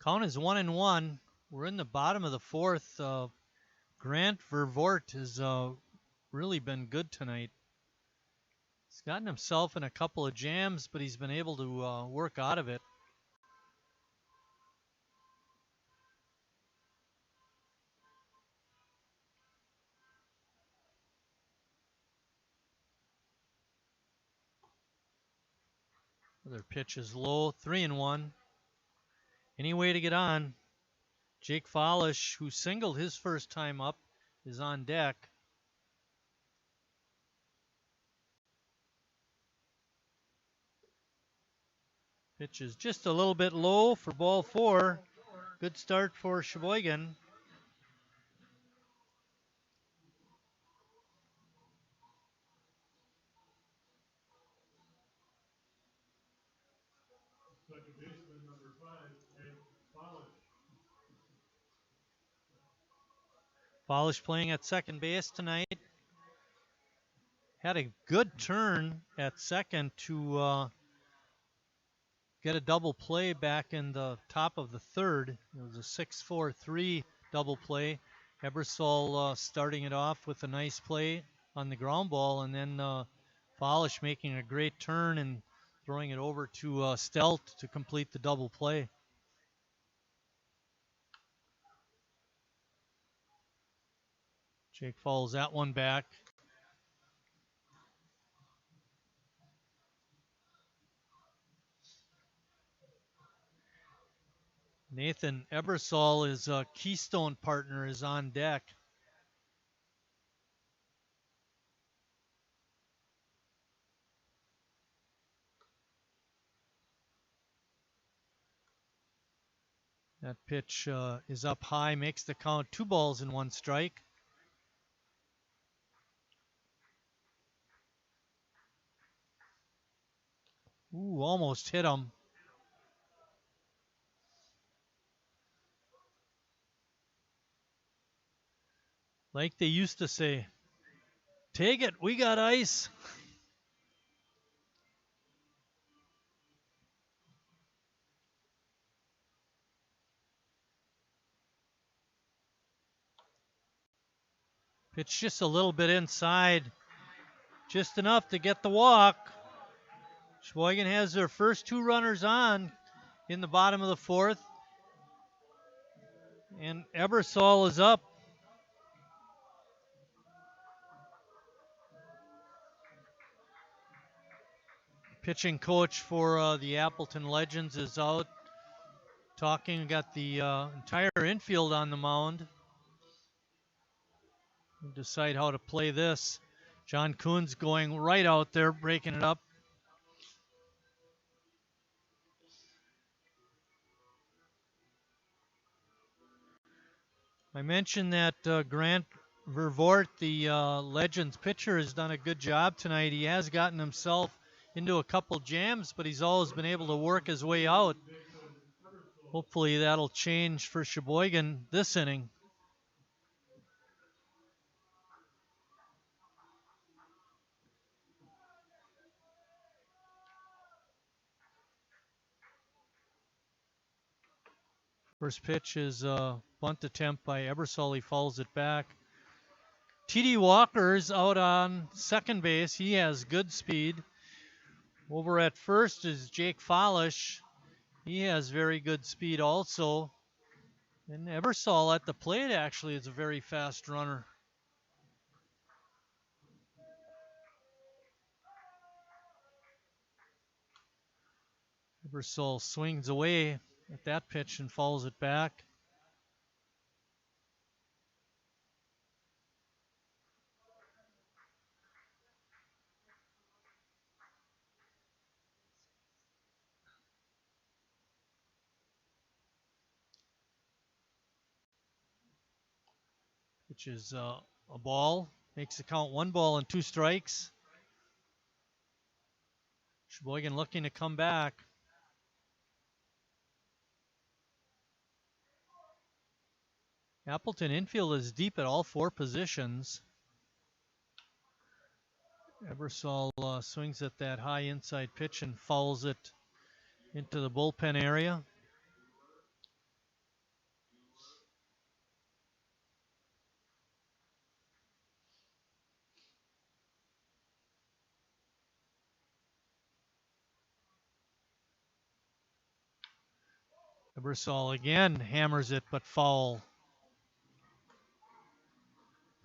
Count is 1-1. We're in the bottom of the fourth. Grant Vervoort has really been good tonight. He's gotten himself in a couple of jams, but he's been able to work out of it. Their pitch is low, 3-1. Any way to get on. Jake Follish, who singled his first time up, is on deck. Pitch is just a little bit low for ball 4. Good start for Sheboygan. Second baseman number 5, Hank Follish. Follish playing at second base tonight. Had a good turn at second to get a double play back in the top of the third. It was a 6-4-3 double play. Ebersol starting it off with a nice play on the ground ball, and then Follish making a great turn and throwing it over to Stelt to complete the double play. Jake fouls that one back. Nathan Ebersol, his Keystone partner, is on deck. That pitch is up high, makes the count 2-1 strike. Ooh, almost hit him. Like they used to say, take it, we got ice. Pitch just a little bit inside, just enough to get the walk. Sheboygan has their first 2 runners on in the bottom of the fourth. And Ebersol is up. Pitching coach for the Appleton Legends is out talking. Got the entire infield on the mound. We'll decide how to play this. John Kuhn's going right out there, breaking it up. I mentioned that Grant Vervoort, the Legends pitcher, has done a good job tonight. He has gotten himself into a couple jams, but he's always been able to work his way out. Hopefully that'll change for Sheboygan this inning. First pitch is a bunt attempt by Ebersol. He fouls it back. T.D. Walker's out on second base. He has good speed. Over at first is Jake Follish. He has very good speed also. And Ebersol at the plate actually is a very fast runner. Ebersol swings away at that pitch and fouls it back. Which is a ball. Makes the count 1 ball and 2 strikes. Sheboygan looking to come back. Appleton infield is deep at all 4 positions. Ebersol swings at that high inside pitch and fouls it into the bullpen area. Ebersol again hammers it, but foul.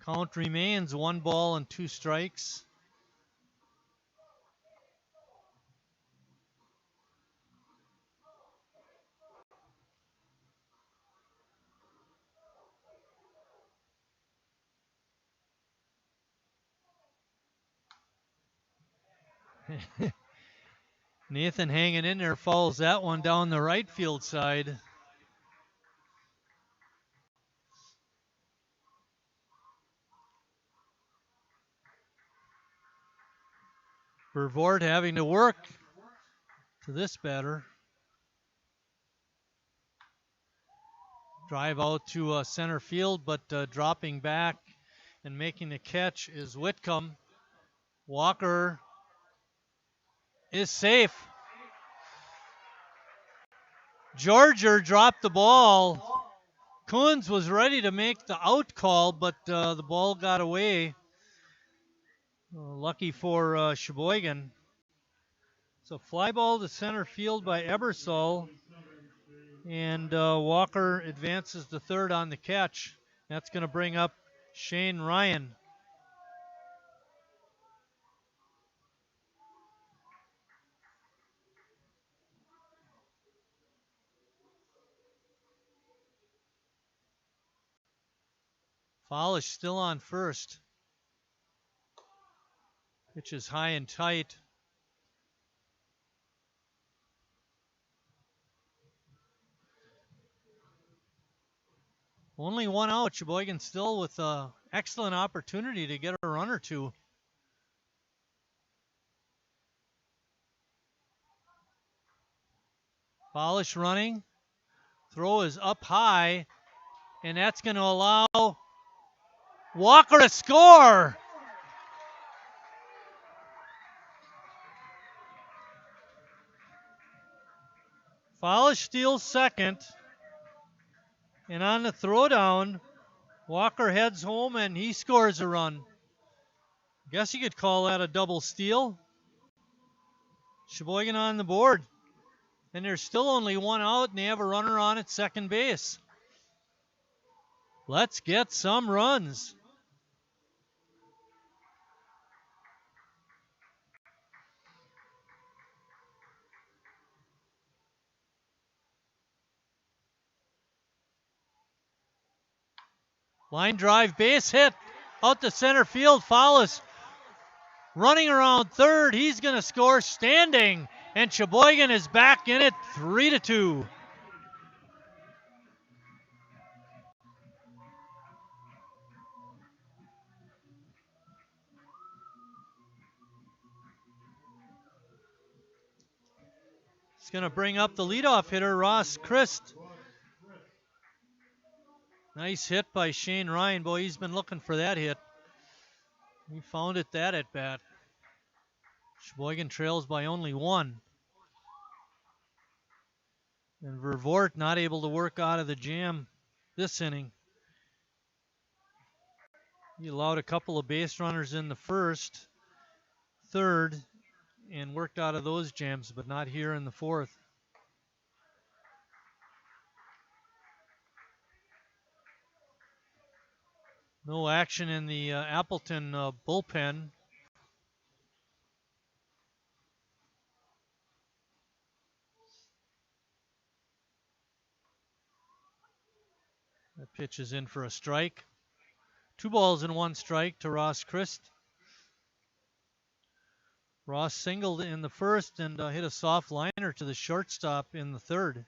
Count remains 1 ball and 2 strikes. Nathan hanging in there, fouls that one down the right field side. Vervoort having to work to this batter. Drive out to center field, but dropping back and making the catch is Whitcomb. Walker is safe. Georger dropped the ball. Coons was ready to make the out call, but the ball got away. Lucky for Sheboygan. So fly ball to center field by Ebersol. And Walker advances to third on the catch. That's going to bring up Shane Ryan. Follish still on first. Pitch is high and tight. Only 1 out. Sheboygan still with an excellent opportunity to get a run or 2. Follish running. Throw is up high. And that's going to allow Walker to score. Follish steals second. And on the throwdown, Walker heads home and he scores a run. Guess you could call that a double steal. Sheboygan on the board. And there's still only 1 out and they have a runner on at second base. Let's get some runs. Line drive, base hit, out to center field. Follish running around third. He's going to score standing, and Sheboygan is back in it 3-2. It's going to bring up the leadoff hitter, Ross Christ. Nice hit by Shane Ryan. Boy, he's been looking for that hit. He found it that at bat. Sheboygan trails by only 1. And Vervoort not able to work out of the jam this inning. He allowed a couple of base runners in the first, third, and worked out of those jams, but not here in the fourth. No action in the Appleton bullpen. That pitch is in for a strike. 2 balls and 1 strike to Ross Christ. Ross singled in the first and hit a soft liner to the shortstop in the third.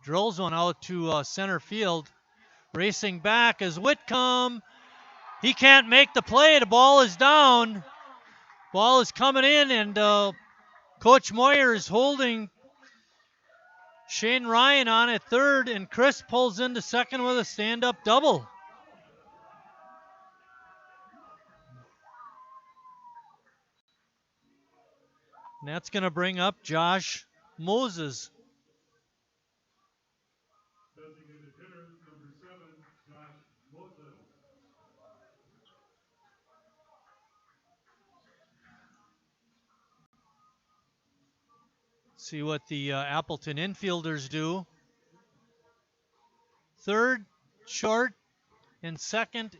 Drills one out to center field. Racing back is Whitcomb. He can't make the play. The ball is down. Ball is coming in, and Coach Moyer is holding Shane Ryan on at third, and Chris pulls into second with a stand-up double. And that's going to bring up Josh Moses. Designated hitter, number 7, Josh Moses. See what the Appleton infielders do. Third, short, and second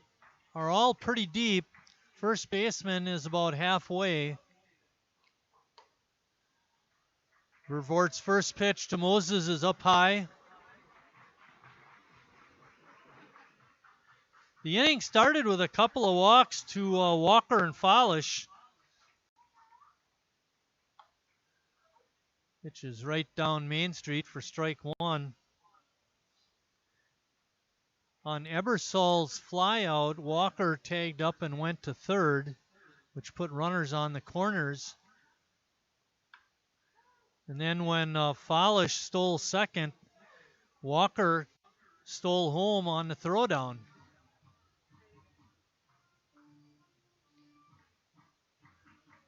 are all pretty deep. First baseman is about halfway. Vervoort's first pitch to Moses is up high. The inning started with a couple of walks to Walker and Folish. Pitch is right down Main Street for strike 1. On Ebersol's flyout, Walker tagged up and went to third, which put runners on the corners. And then when Folish stole second, Walker stole home on the throwdown.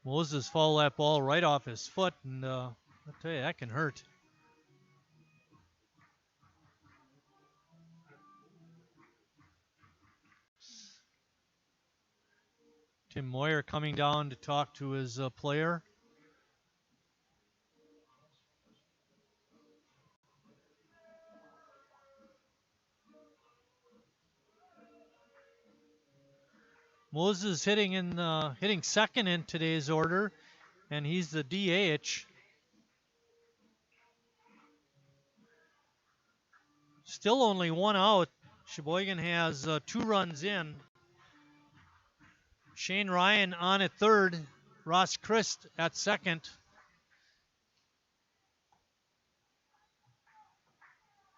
Moses fouled that ball right off his foot, and I'll tell you, that can hurt. Tim Moyer coming down to talk to his player. Moses hitting second in today's order, and he's the DH. Still only 1 out. Sheboygan has 2 runs in. Shane Ryan on at third, Ross Christ at second.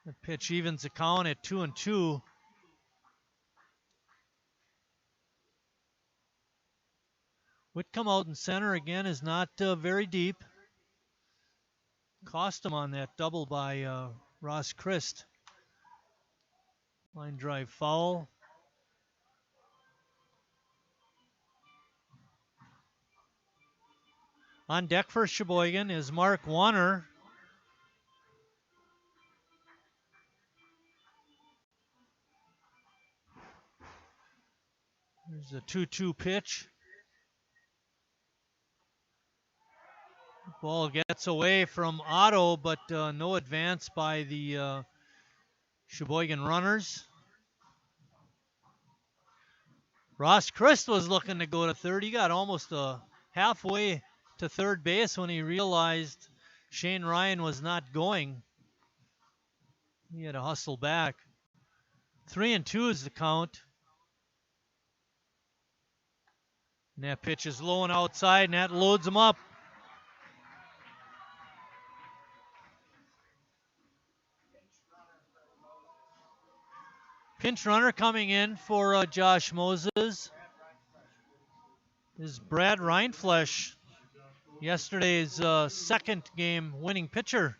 The pitch evens the count at 2-2. Whitcomb out in center again is not very deep. Cost him on that double by Ross Christ. Line drive foul. On deck for Sheboygan is Mark Warner. There's a 2-2 pitch. Ball gets away from Otto, but no advance by the Sheboygan runners. Ross Christ was looking to go to third. He got almost halfway to third base when he realized Shane Ryan was not going. He had to hustle back. 3-2 is the count. And that pitch is low and outside, and that loads him up. Pinch runner coming in for Josh Moses is Brad Reinflesch, yesterday's second game winning pitcher.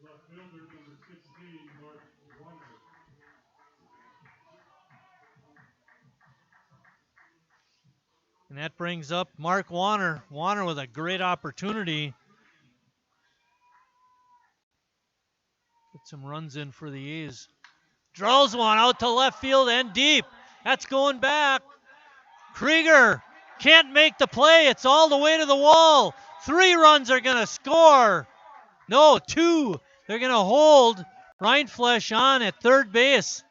Left fielder, number 16, Mark Warner. And that brings up Mark Warner. Warner with a great opportunity to Get some runs in for the A's. Drills one out to left field and deep. That's going back. Krieger can't make the play. It's all the way to the wall. 3 runs are going to score. No, 2. They're going to hold Rindfleisch on at third base.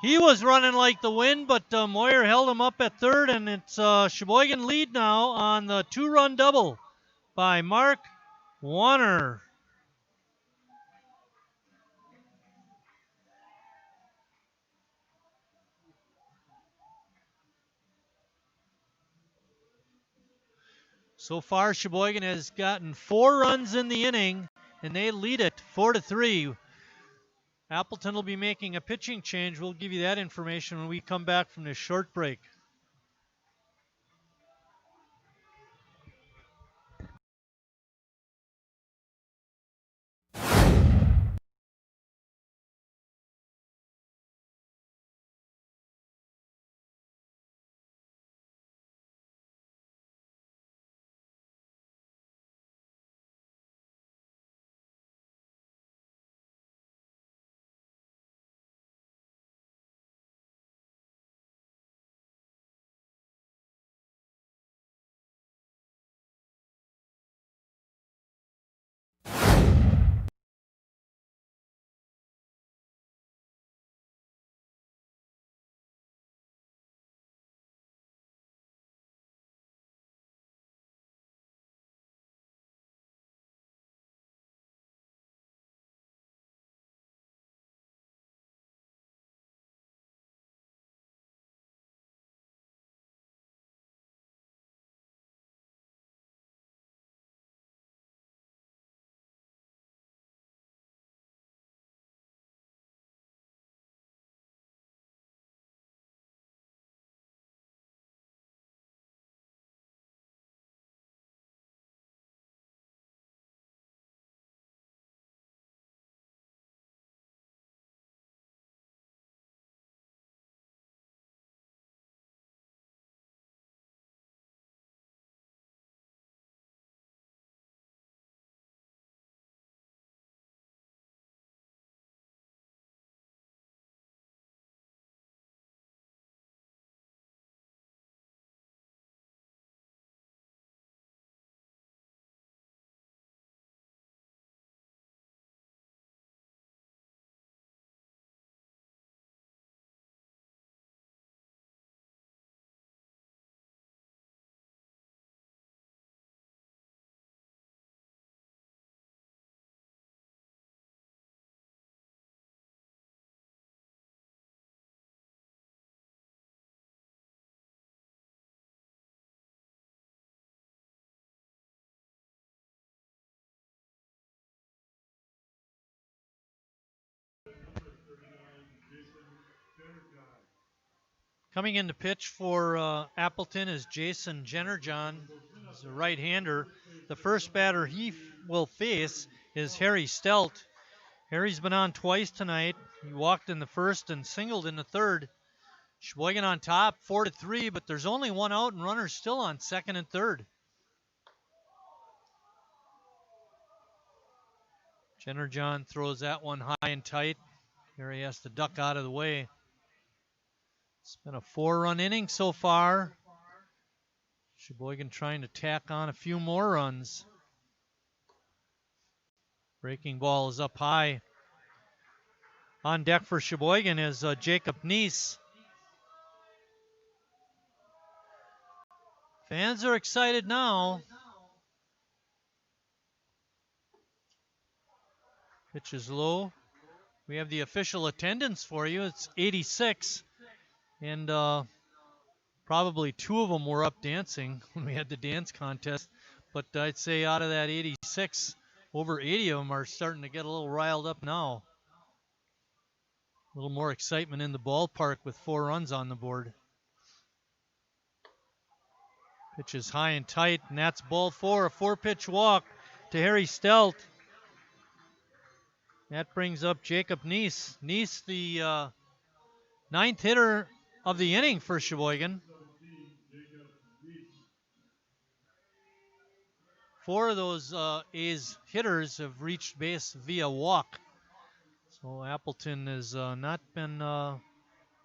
He was running like the wind, but Moyer held him up at third, and it's Sheboygan lead now on the 2-run double by Mark Warner. So far, Sheboygan has gotten 4 runs in the inning, and they lead it 4-3. Appleton will be making a pitching change. We'll give you that information when we come back from this short break. Coming in to pitch for Appleton is Jason Jennerjohn. He's a right-hander. The first batter he will face is Harry Stelt. Harry's been on twice tonight. He walked in the first and singled in the third. Sheboygan on top, 4-3, but there's only 1 out and runners still on second and third. Jennerjohn throws that one high and tight. Harry has to duck out of the way. It's been a 4-run inning so far. Sheboygan trying to tack on a few more runs. Breaking ball is up high. On deck for Sheboygan is Jacob Neese. Fans are excited now. Pitch is low. We have the official attendance for you. It's 86. And probably 2 of them were up dancing when we had the dance contest. But I'd say out of that 86, over 80 of them are starting to get a little riled up now. A little more excitement in the ballpark with 4 runs on the board. Pitch is high and tight, and that's ball 4, a 4-pitch walk to Harry Stelt. That brings up Jacob Neese. Neese, the 9th hitter of the inning for Sheboygan. 4 of those A's hitters have reached base via walk. So Appleton has not been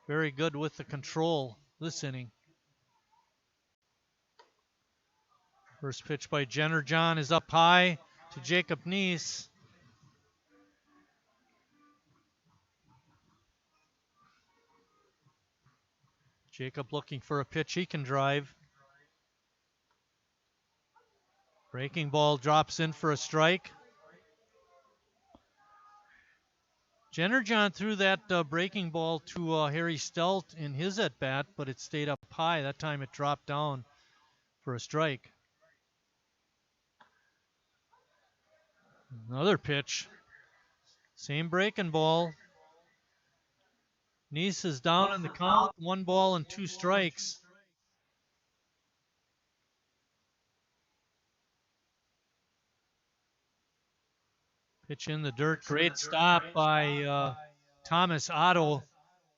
very good with the control this inning. First pitch by Jenner John is up high to Jacob Neese. Jacob looking for a pitch he can drive. Breaking ball drops in for a strike. Jenner John threw that breaking ball to Harry Stelt in his at-bat, but it stayed up high. That time it dropped down for a strike. Another pitch. Same breaking ball. Neese is down in the count. 1 ball and 2 strikes. Pitch in the dirt. Great stop by Thomas Otto,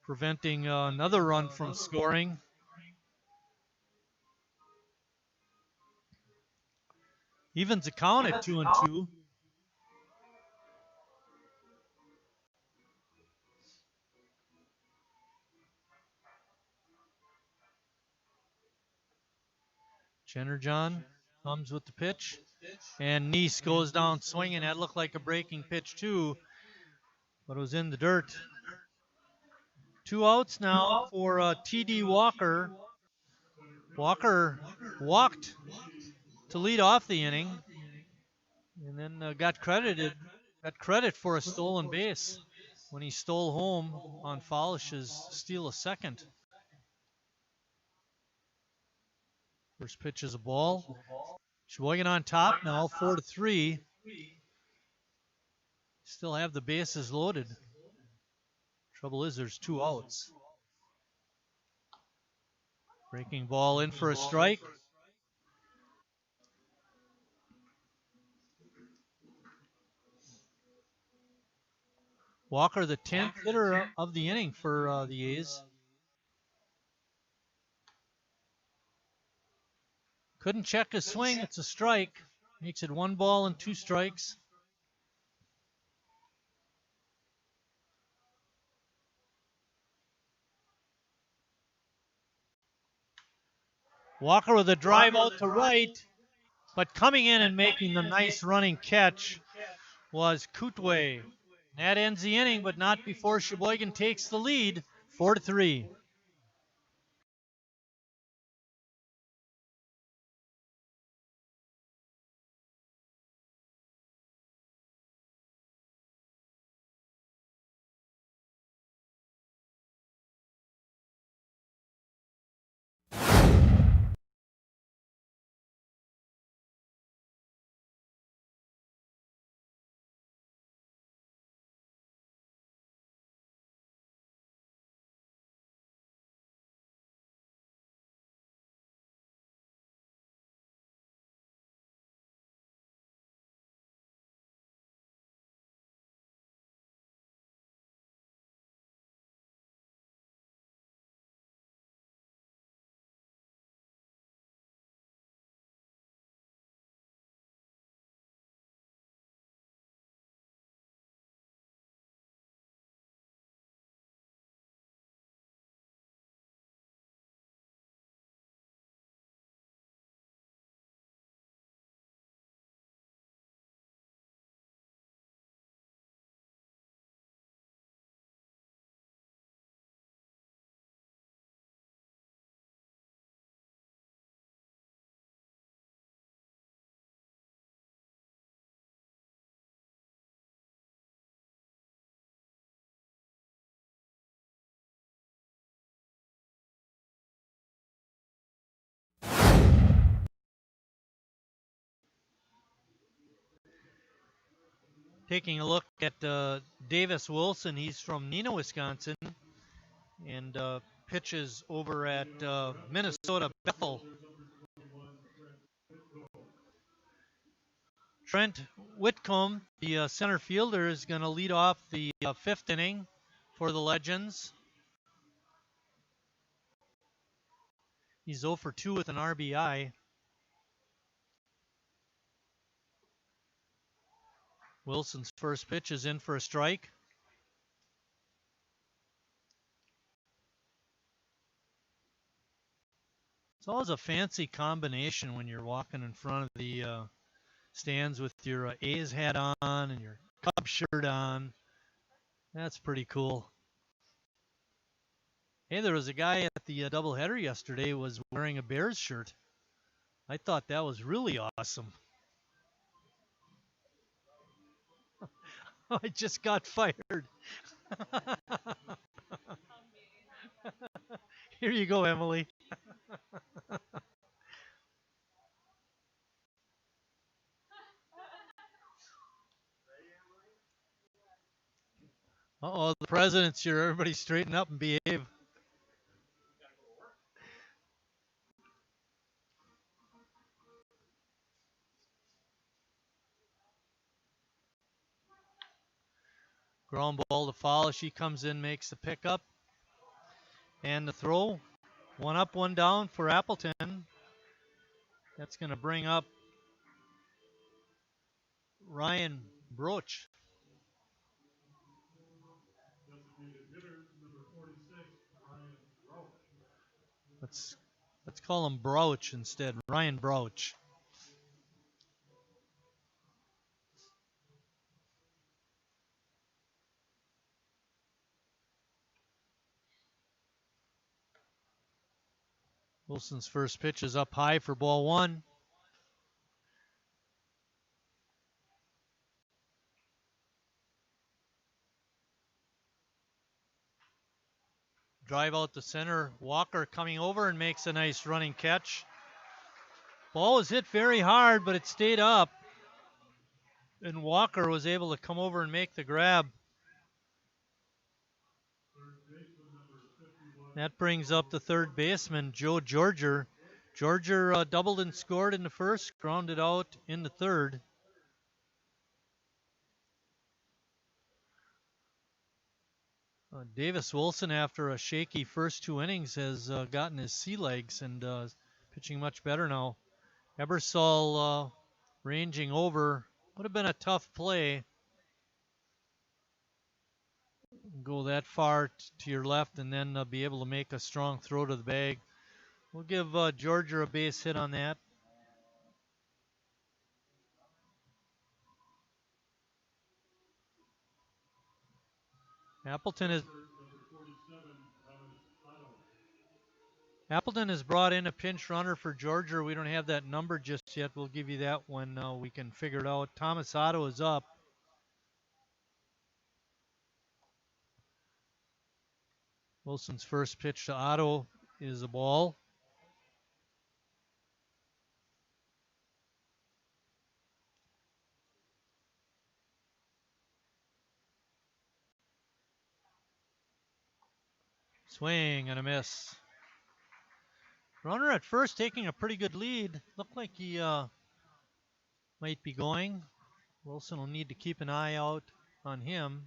preventing another run from scoring. Evens the count at 2-2. Jenner John comes with the pitch, and Neese goes down swinging. That looked like a breaking pitch too, but it was in the dirt. 2 outs now for T.D. Walker. Walker walked to lead off the inning, and then got credit for a stolen base when he stole home on Folish's steal of second. First pitch is a ball. Sheboygan on top now, 4-3. Still have the bases loaded. Trouble is there's 2 outs. Breaking ball in for a strike. Walker, the 10th hitter of the inning for the A's. Couldn't check his swing. It's a strike. Makes it 1 ball and 2 strikes. Walker with a drive out to right, but coming in and making the nice running catch was Kutwe. That ends the inning, but not before Sheboygan takes the lead, 4-3. Taking a look at Davis Wilson. He's from Neenah, Wisconsin, and pitches over at Minnesota Bethel. Trent Whitcomb, the center fielder, is going to lead off the 5th inning for the Legends. He's 0 for 2 with an RBI. Wilson's first pitch is in for a strike. It's always a fancy combination when you're walking in front of the stands with your A's hat on and your Cub shirt on. That's pretty cool. Hey, there was a guy at the doubleheader yesterday who was wearing a Bears shirt. I thought that was really awesome. I just got fired. Here you go, Emily. Uh-oh, the president's here. Everybody straighten up and behave. Ground ball to foul. She comes in, makes the pickup. And the throw. One up, one down for Appleton. That's going to bring up Ryan Broach. Let's call him Broach instead. Ryan Broach. Wilson's first pitch is up high for ball one. Drive out the center. Walker coming over and makes a nice running catch. Ball was hit very hard, but it stayed up. And Walker was able to come over and make the grab. That brings up the third baseman, Joe Georger. Georger doubled and scored in the first, grounded out in the third. Davis Wilson, after a shaky first two innings, has gotten his sea legs and pitching much better now. Ebersol ranging over. Would have been a tough play. Go that far to your left and then be able to make a strong throw to the bag. We'll give Georgia a base hit on that. Appleton has brought in a pinch runner for Georgia. We don't have that number just yet. We'll give you that when we can figure it out. Thomas Otto is up. Wilson's first pitch to Otto is a ball. Swing and a miss. Runner at first taking a pretty good lead. Looked like he might be going. Wilson will need to keep an eye out on him.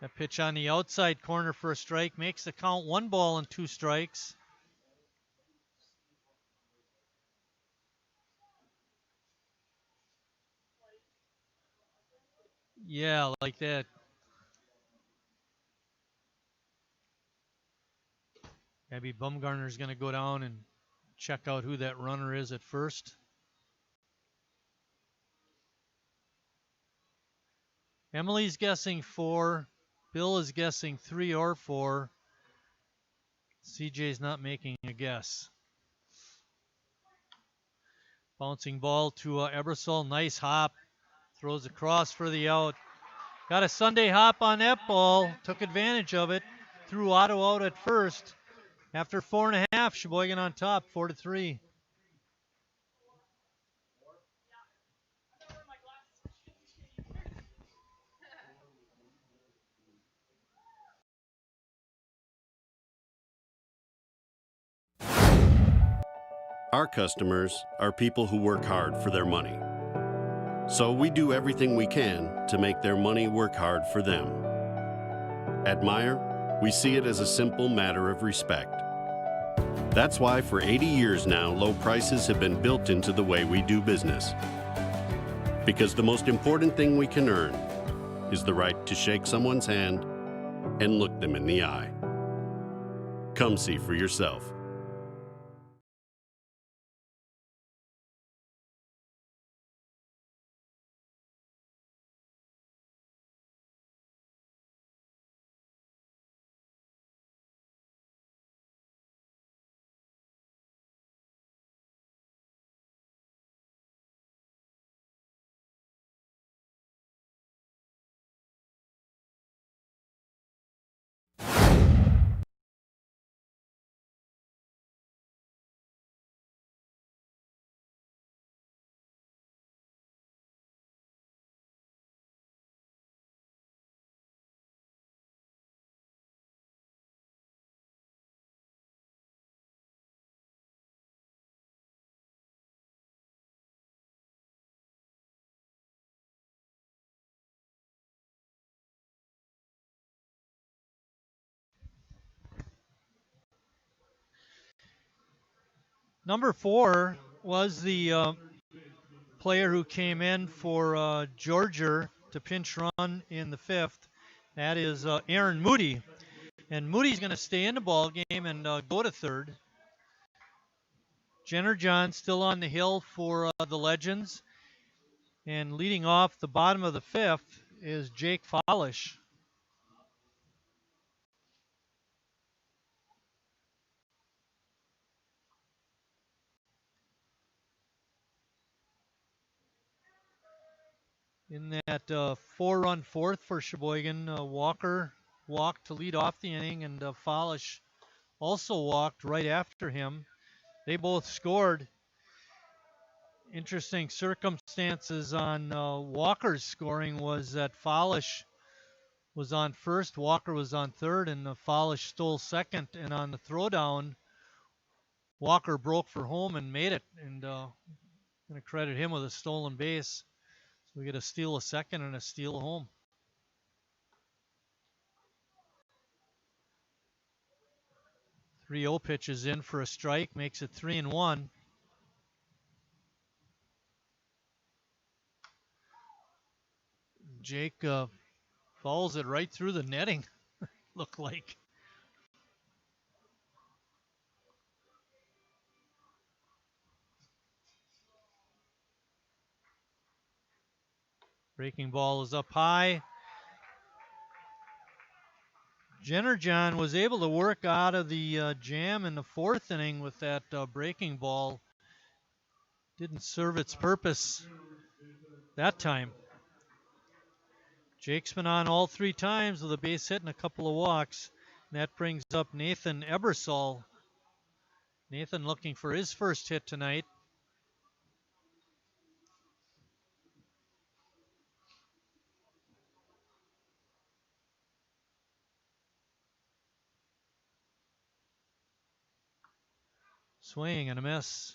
That pitch on the outside corner for a strike makes the count 1 ball and 2 strikes. Yeah, like that. Abby Bumgarner's going to go down and check out who that runner is at first. Emily's guessing 4. Bill is guessing 3 or 4. CJ's not making a guess. Bouncing ball to Ebersol. Nice hop. Throws across for the out. Got a Sunday hop on that ball. Took advantage of it. Threw Otto out at first. After 4.5, Sheboygan on top, 4-3. Our customers are people who work hard for their money. So we do everything we can to make their money work hard for them. At Meijer, we see it as a simple matter of respect. That's why for 80 years now, low prices have been built into the way we do business. Because the most important thing we can earn is the right to shake someone's hand and look them in the eye. Come see for yourself. Number 4 was the player who came in for Georgia to pinch run in the 5th. That is Aaron Moody. And Moody's going to stay in the ball game and go to 3rd. Jenner John still on the hill for the Legends. And leading off the bottom of the 5th is Jake Follish. In that 4-run 4th for Sheboygan, Walker walked to lead off the inning, and Follish also walked right after him. They both scored. Interesting circumstances on Walker's scoring was that Follish was on 1st, Walker was on 3rd, and Follish stole 2nd. And on the throwdown, Walker broke for home and made it. And going to credit him with a stolen base. So we get a steal a 2nd and a steal a home. 3-0 pitch is in for a strike, makes it 3-1. Jake falls it right through the netting, looked like. Breaking ball is up high. Jenner John was able to work out of the jam in the 4th inning with that breaking ball. Didn't serve its purpose that time. Jake's been on all 3 times with a base hit and a couple of walks. And that brings up Nathan Ebersol. Nathan looking for his first hit tonight. Swing and a miss.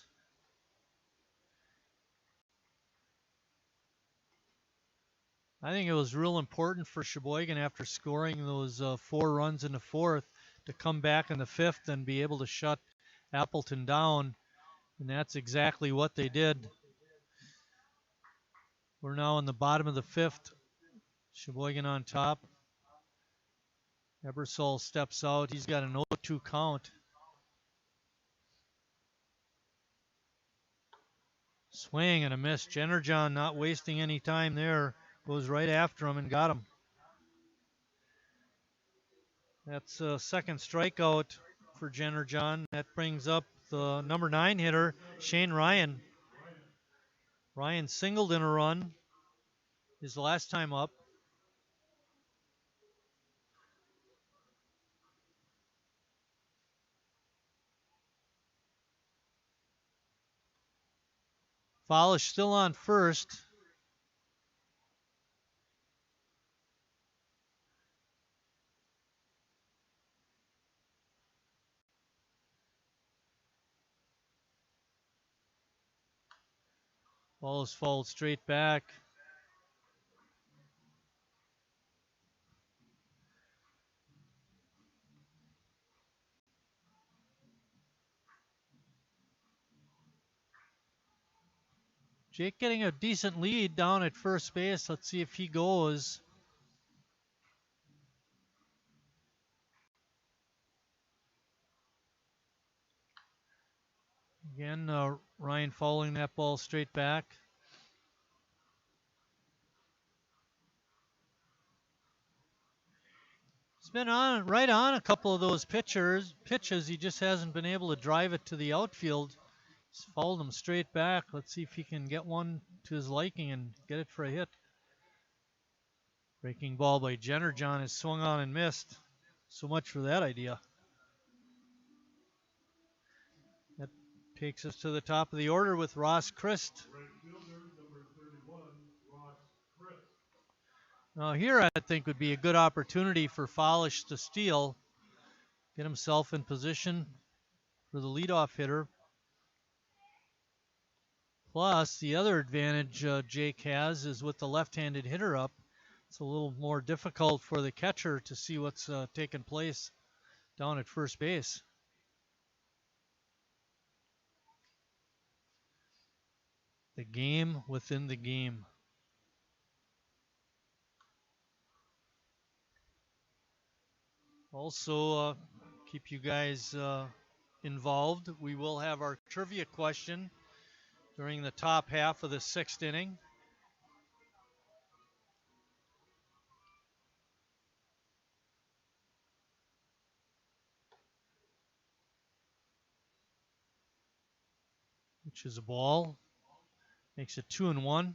I think it was real important for Sheboygan after scoring those 4 runs in the 4th to come back in the 5th and be able to shut Appleton down. And that's exactly what they did. We're now in the bottom of the 5th. Sheboygan on top. Ebersol steps out. He's got an 0-2 count. Swing and a miss. Jenner John not wasting any time there. Goes right after him and got him. That's a 2nd strikeout for Jenner John. That brings up the number 9 hitter, Shane Ryan. Ryan singled in a run his last time up. Follish still on 1st. Ball is fouled straight back. Jake getting a decent lead down at first base. Let's see if he goes. Again, Ryan fouling that ball straight back. He's been right on a couple of those pitches. He just hasn't been able to drive it to the outfield. He's fouled them straight back. Let's see if he can get one to his liking and get it for a hit. Breaking ball by Jenner John is swung on and missed. So much for that idea. That takes us to the top of the order with Ross Christ. Right fielder, number 31, Ross Christ. Now here I think would be a good opportunity for Folish to steal. Get himself in position for the leadoff hitter. Plus, the other advantage Jake has is with the left-handed hitter up, it's a little more difficult for the catcher to see what's taking place down at first base. The game within the game. Also, keep you guys involved. We will have our trivia question during the top half of the 6th inning. Which is a ball. Makes it 2-1.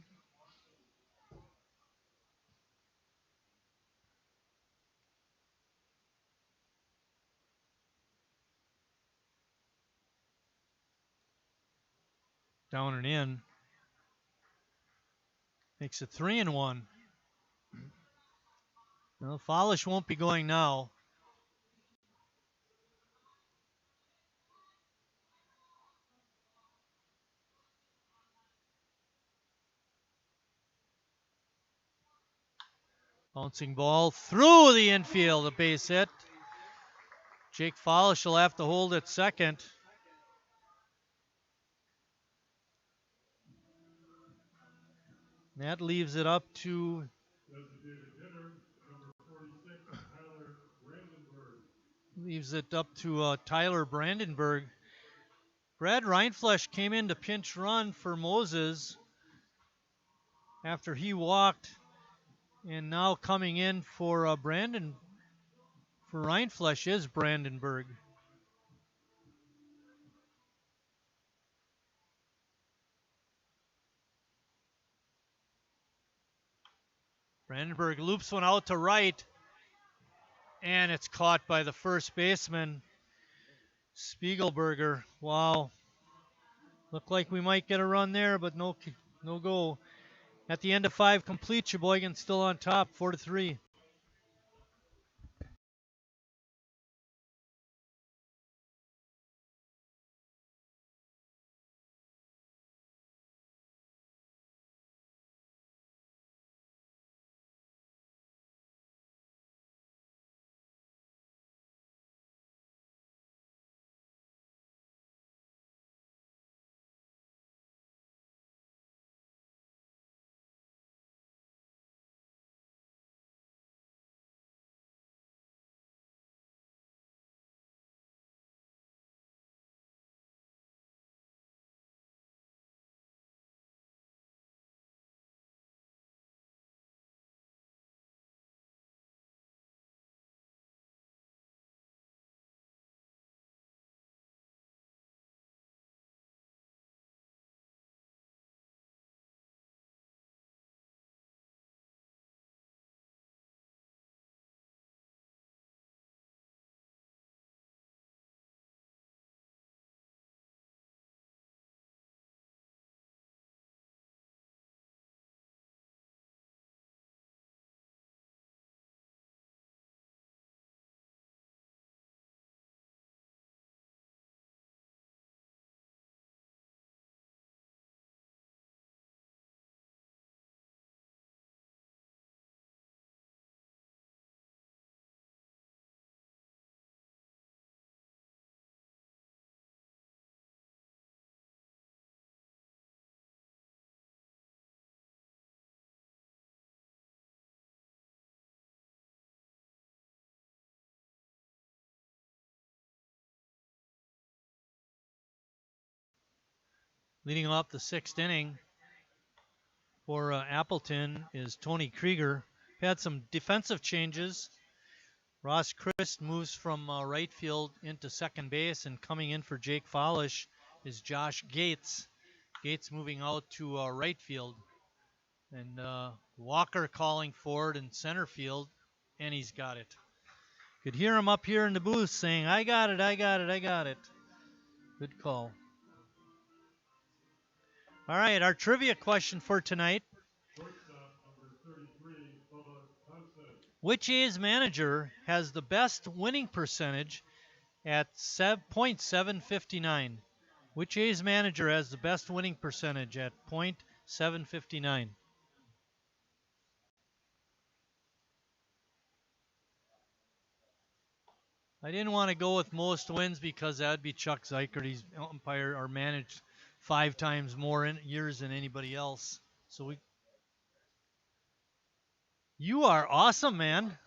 Down and in. Makes it 3-1. Well, Folish won't be going now. Bouncing ball through the infield, a base hit. Jake Folish will have to hold at second. That leaves it up to Designated hitter, number 46, Tyler Brandenburg. Tyler Brandenburg. Brad Reinflesch came in to pinch run for Moses after he walked, and now coming in for Reinflesch is Brandenburg. Brandenburg loops one out to right, and it's caught by the first baseman, Spiegelberger. Wow. Looked like we might get a run there, but no go. At the end of 5 complete, Sheboygan still on top, 4-3. Leading off the 6th inning for Appleton is Tony Krieger. Had some defensive changes. Ross Christ moves from right field into second base, and coming in for Jake Follish is Josh Gates. Gates moving out to right field. And Walker calling forward in center field, and he's got it. Could hear him up here in the booth saying, I got it, I got it, I got it. Good call. All right, our trivia question for tonight. Which A's manager has the best winning percentage at .759? Which A's manager has the best winning percentage at .759? I didn't want to go with most wins because that would be Chuck Zeikert. He's umpire or managed 5 times more years than anybody else. So you are awesome, man.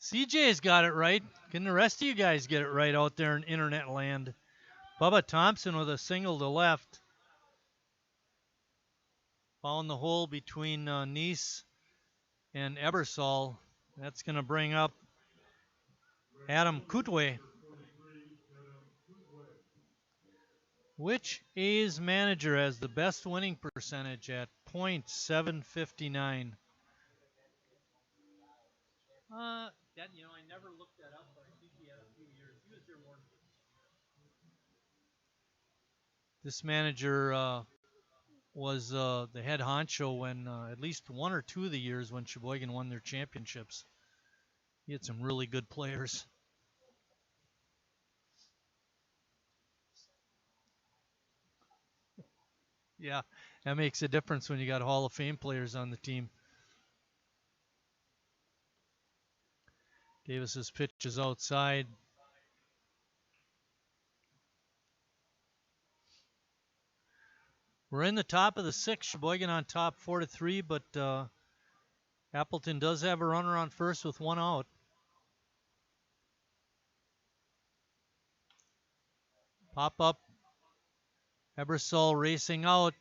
CJ's got it right. Can the rest of you guys get it right out there in internet land? Bubba Thompson with a single to left. Found the hole between Nice and Ebersol. That's going to bring up Adam Kutwe. Which A's manager has the best winning percentage at .759? I never looked that up, but I think he had a few years. He was there more than this manager was the head honcho when at least 1 or 2 of the years when Sheboygan won their championships. He had some really good players. Yeah, that makes a difference when you got Hall of Fame players on the team. Davis's pitch is outside. We're in the top of the 6th. Sheboygan on top 4-3, but Appleton does have a runner on first with 1 out. Pop up. Ebersol racing out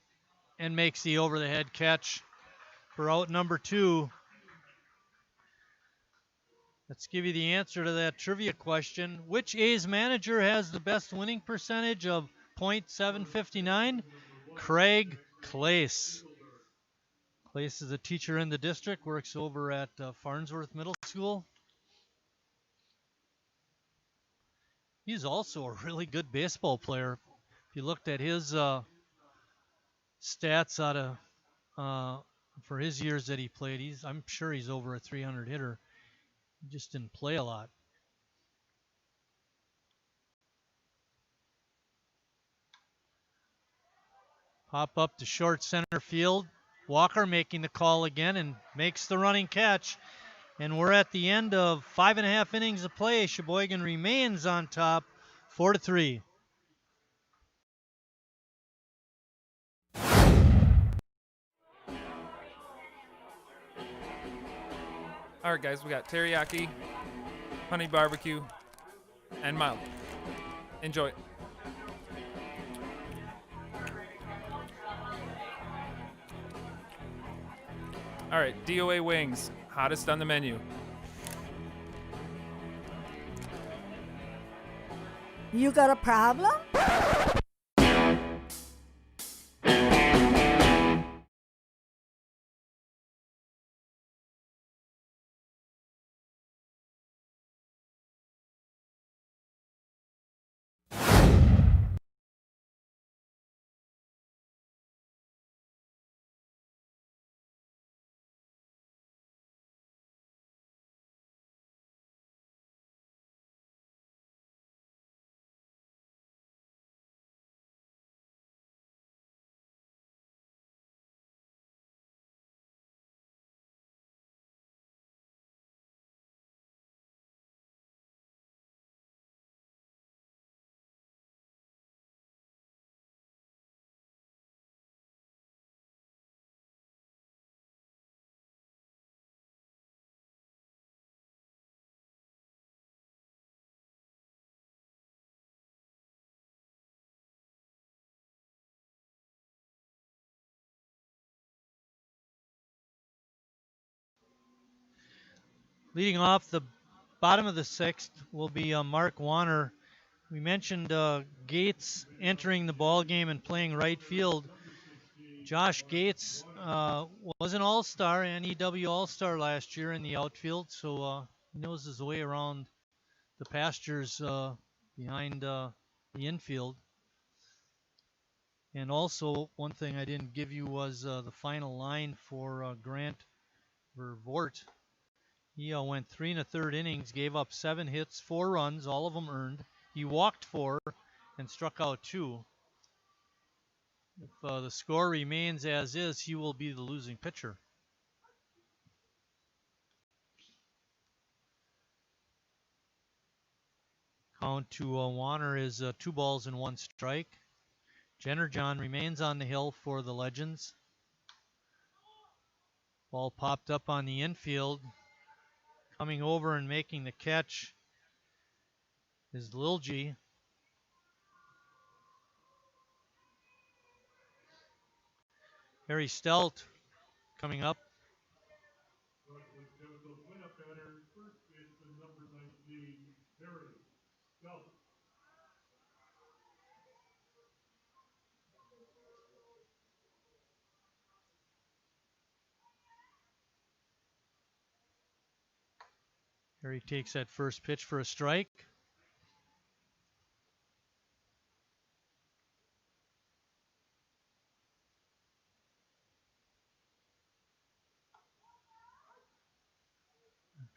and makes the over-the-head catch for out number 2. Let's give you the answer to that trivia question. Which A's manager has the best winning percentage of .759? Craig Clace. Clace is a teacher in the district, works over at Farnsworth Middle School. He's also a really good baseball player. If you looked at his stats out of for his years that he played, I'm sure he's over a 300 hitter. He just didn't play a lot. Hop up to short center field. Walker making the call again and makes the running catch. And we're at the end of 5.5 innings of play. Sheboygan remains on top 4-3. All right, guys, we got teriyaki, honey barbecue, and mild. Enjoy. All right, DOA wings, hottest on the menu. You got a problem? Leading off the bottom of the sixth will be Mark Warner. We mentioned Gates entering the ball game and playing right field. Josh Gates was an All-Star, NEW All-Star last year in the outfield, so he knows his way around the pastures behind the infield. And also, one thing I didn't give you was the final line for Grant Vervoort. He went 3 1/3 innings, gave up 7 hits, 4 runs, all of them earned. He walked 4 and struck out 2. If the score remains as is, he will be the losing pitcher. Count to Warner is 2 balls and 1 strike. Jennerjohn remains on the hill for the Legends. Ball popped up on the infield. Coming over and making the catch is Lilji. Harry Stelt coming up. Harry takes that first pitch for a strike.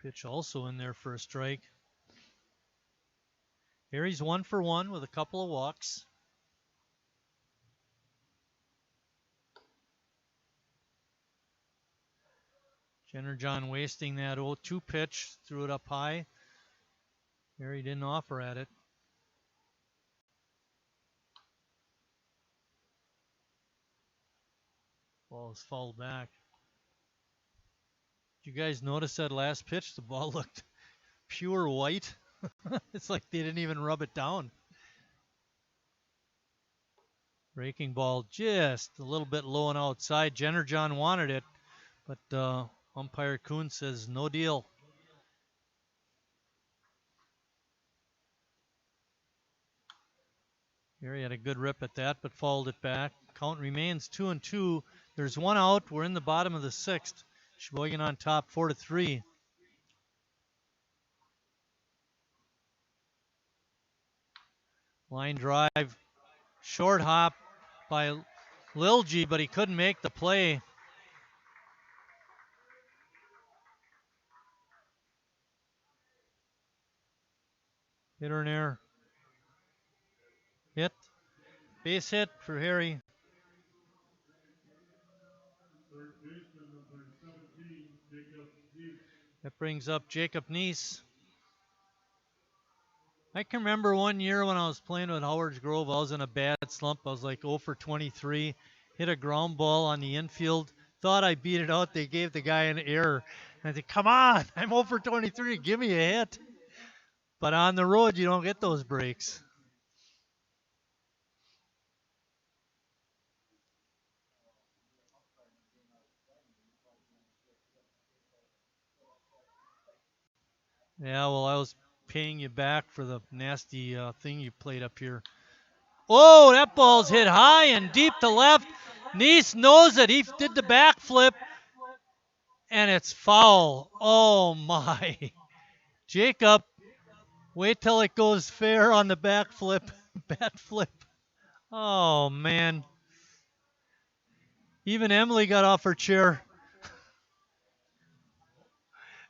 Pitch also in there for a strike. Harry's 1 for 1 with a couple of walks. Jennerjohn wasting that 0-2 pitch, threw it up high. Harry didn't offer at it. Ball is fouled back. Did you guys notice that last pitch? The ball looked pure white. It's like they didn't even rub it down. Breaking ball just a little bit low and outside. Jennerjohn wanted it, but umpire Kuhn says no deal. Harry had a good rip at that, but fouled it back. Count remains 2-2. There's 1 out. We're in the bottom of the sixth. Sheboygan on top 4-3. Line drive, short hop by Lilji, but he couldn't make the play. Hit or an error. Hit. Base hit for Harry. That brings up Jacob Neese. I can remember one year when I was playing with Howard's Grove, I was in a bad slump. I was like 0 for 23. Hit a ground ball on the infield. Thought I beat it out. They gave the guy an error. And I said, come on, I'm 0 for 23. Give me a hit. But on the road, you don't get those breaks. Yeah, well, I was paying you back for the nasty thing you played up here. Oh, that ball's hit high and deep to left. Neese knows it. He did the backflip, and it's foul. Oh, my. Jacob, wait till it goes fair on the backflip. Bat flip. Oh, man. Even Emily got off her chair.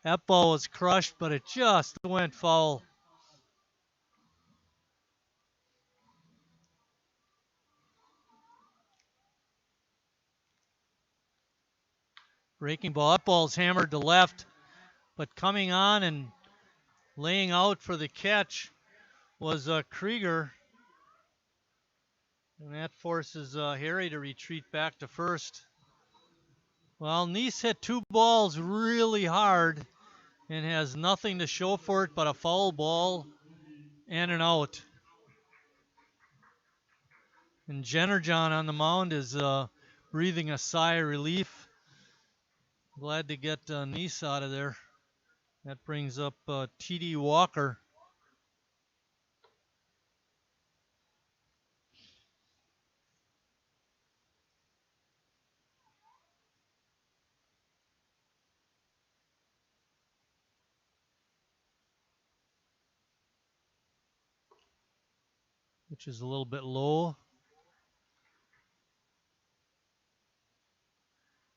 That ball was crushed, but it just went foul. Breaking ball. That ball's hammered to left, but coming on and laying out for the catch was Krieger. And that forces Harry to retreat back to first. Well, Neese hit 2 balls really hard and has nothing to show for it but a foul ball and an out. And Jennerjohn on the mound is breathing a sigh of relief. Glad to get Neese out of there. That brings up T.D. Walker. Which is a little bit low.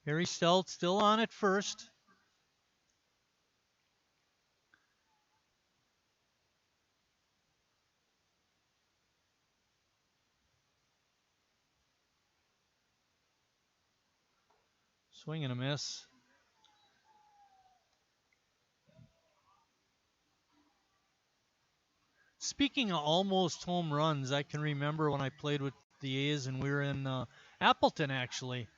Harry Stout still on at first. Swing and a miss. Speaking of almost home runs, I can remember when I played with the A's and we were in Appleton, actually,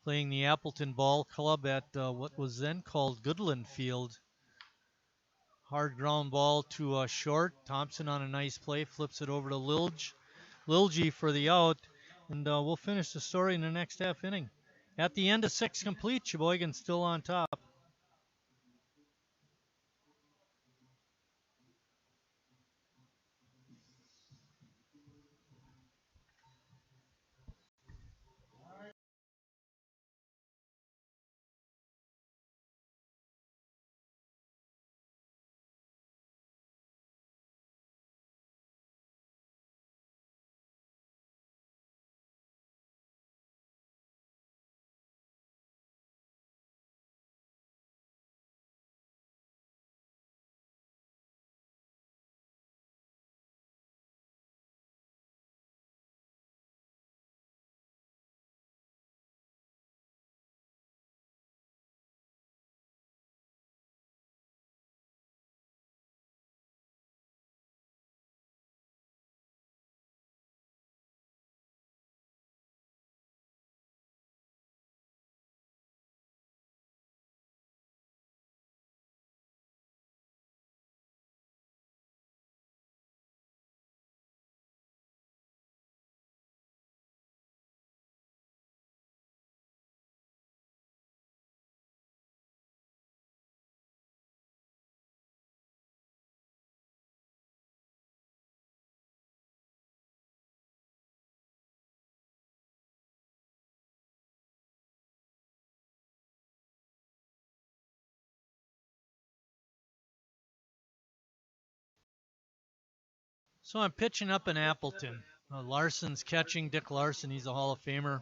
playing the Appleton Ball Club at what was then called Goodland Field. Hard ground ball to short. Thompson on a nice play, flips it over to Lilge for the out, and we'll finish the story in the next half inning. At the end of 6 complete, Sheboygan still on top. So I'm pitching up in Appleton. Larson's catching, Dick Larson. He's a Hall of Famer.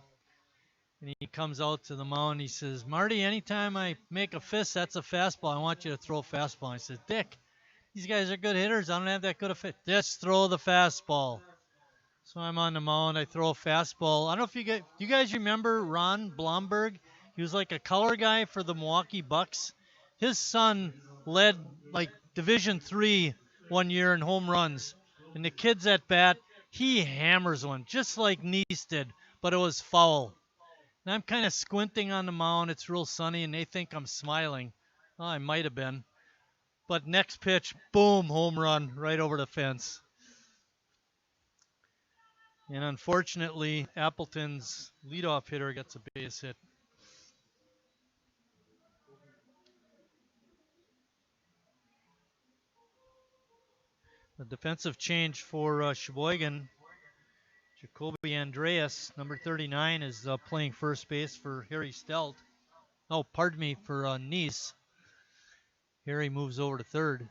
And he comes out to the mound. He says, Marty, anytime I make a fist, that's a fastball. I want you to throw a fastball. I said, Dick, these guys are good hitters. I don't have that good a fit. Just throw the fastball. So I'm on the mound. I throw a fastball. I don't know if you guys remember Ron Blomberg? He was like a color guy for the Milwaukee Bucks. His son led like Division III one year in home runs. And the kid's at bat, he hammers one just like Neese did, but it was foul. And I'm kind of squinting on the mound. It's real sunny, and they think I'm smiling. Well, I might have been. But next pitch, boom, home run right over the fence. And unfortunately, Appleton's leadoff hitter gets a base hit. A defensive change for Sheboygan. Jacoby Andreas, number 39, is playing first base for Harry Stout. Oh, pardon me, for Neese. Harry moves over to third.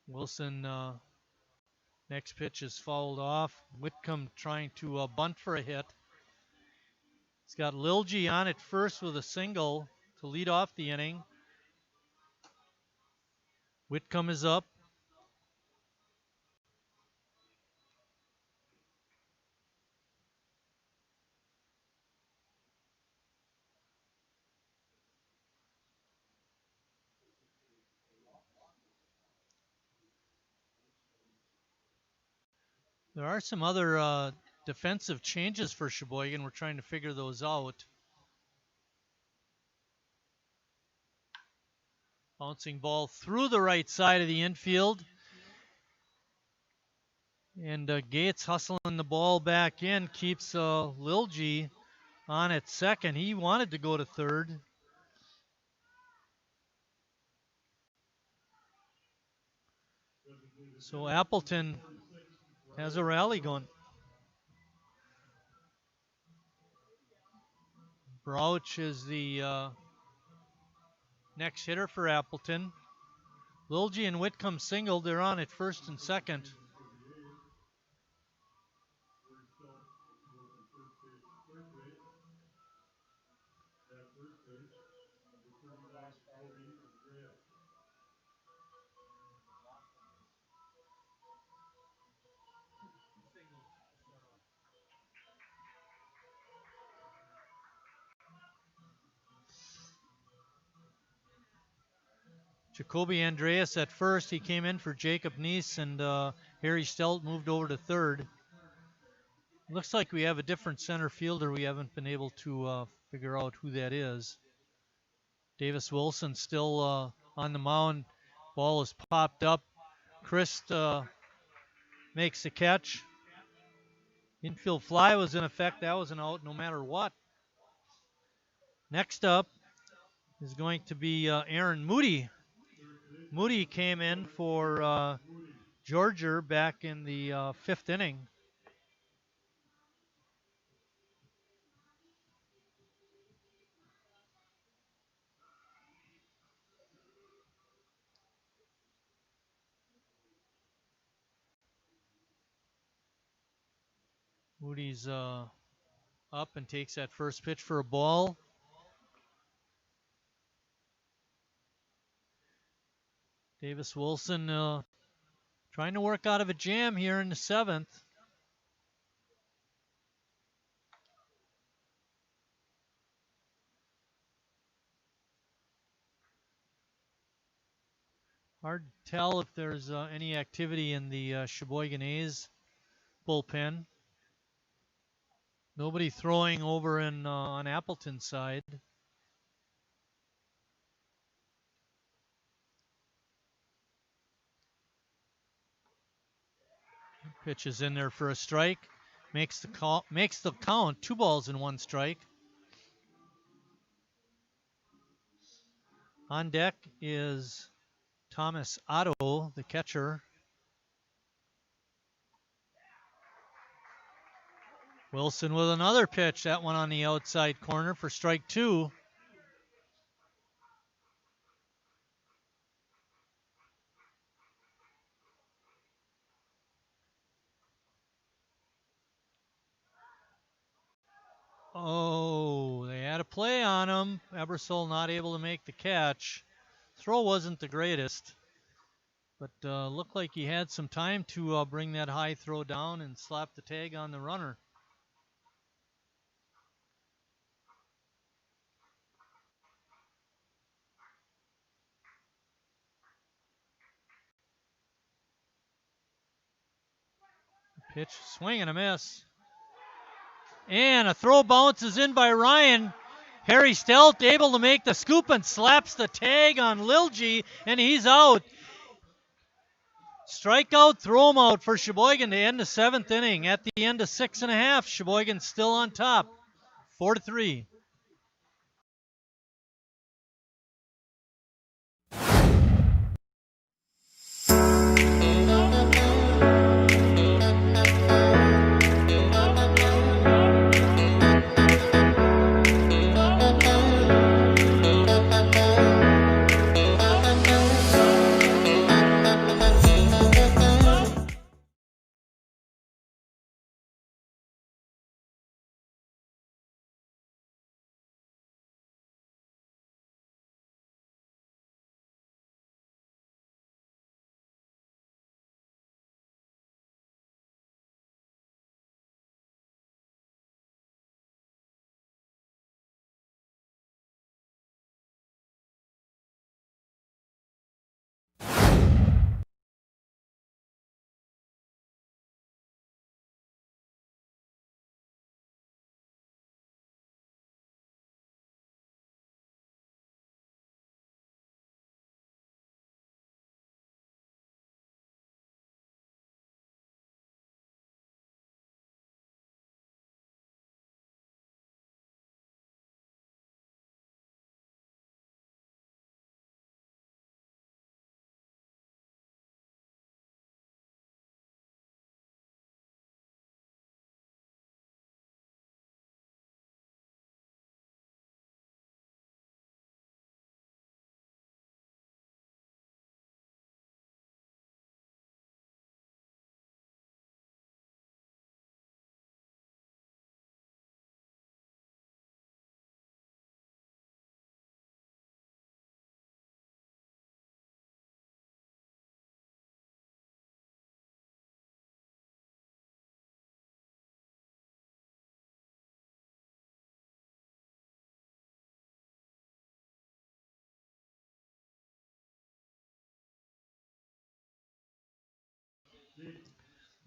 Wilson, next pitch is fouled off. Whitcomb trying to bunt for a hit. He's got Lilge on at first with a single to lead off the inning. Whitcomb is up. There are some other defensive changes for Sheboygan. We're trying to figure those out. Bouncing ball through the right side of the infield. And Gates hustling the ball back in keeps Lilji on at second. He wanted to go to third. So Appleton has a rally going. Brouch is the next hitter for Appleton. Lilji and Whitcomb singled. They're on at first and second. Jacoby Andreas at first. He came in for Jacob Neese, and Harry Stelt moved over to third. Looks like we have a different center fielder. We haven't been able to figure out who that is. Davis Wilson still on the mound. Ball is popped up. Christ makes the catch. Infield fly was in effect. That was an out no matter what. Next up is going to be Aaron Moody. Moody came in for Georgia back in the fifth inning. Moody's up and takes that first pitch for a ball. Davis Wilson trying to work out of a jam here in the seventh. Hard to tell if there's any activity in the Sheboygan A's bullpen. Nobody throwing over on Appleton's side. Pitch is in there for a strike. Makes the count. 2 balls and 1 strike. On deck is Thomas Otto, the catcher. Wilson with another pitch. That one on the outside corner for strike 2. Oh, they had a play on him. Ebersol not able to make the catch. Throw wasn't the greatest, but looked like he had some time to bring that high throw down and slap the tag on the runner. Pitch, swing and a miss. And a throw bounces in by Ryan. Harry Stelt able to make the scoop and slaps the tag on Lilji, and he's out. Strikeout, throw him out for Sheboygan to end the 7th inning. At the end of 6.5, Sheboygan still on top, 4-3.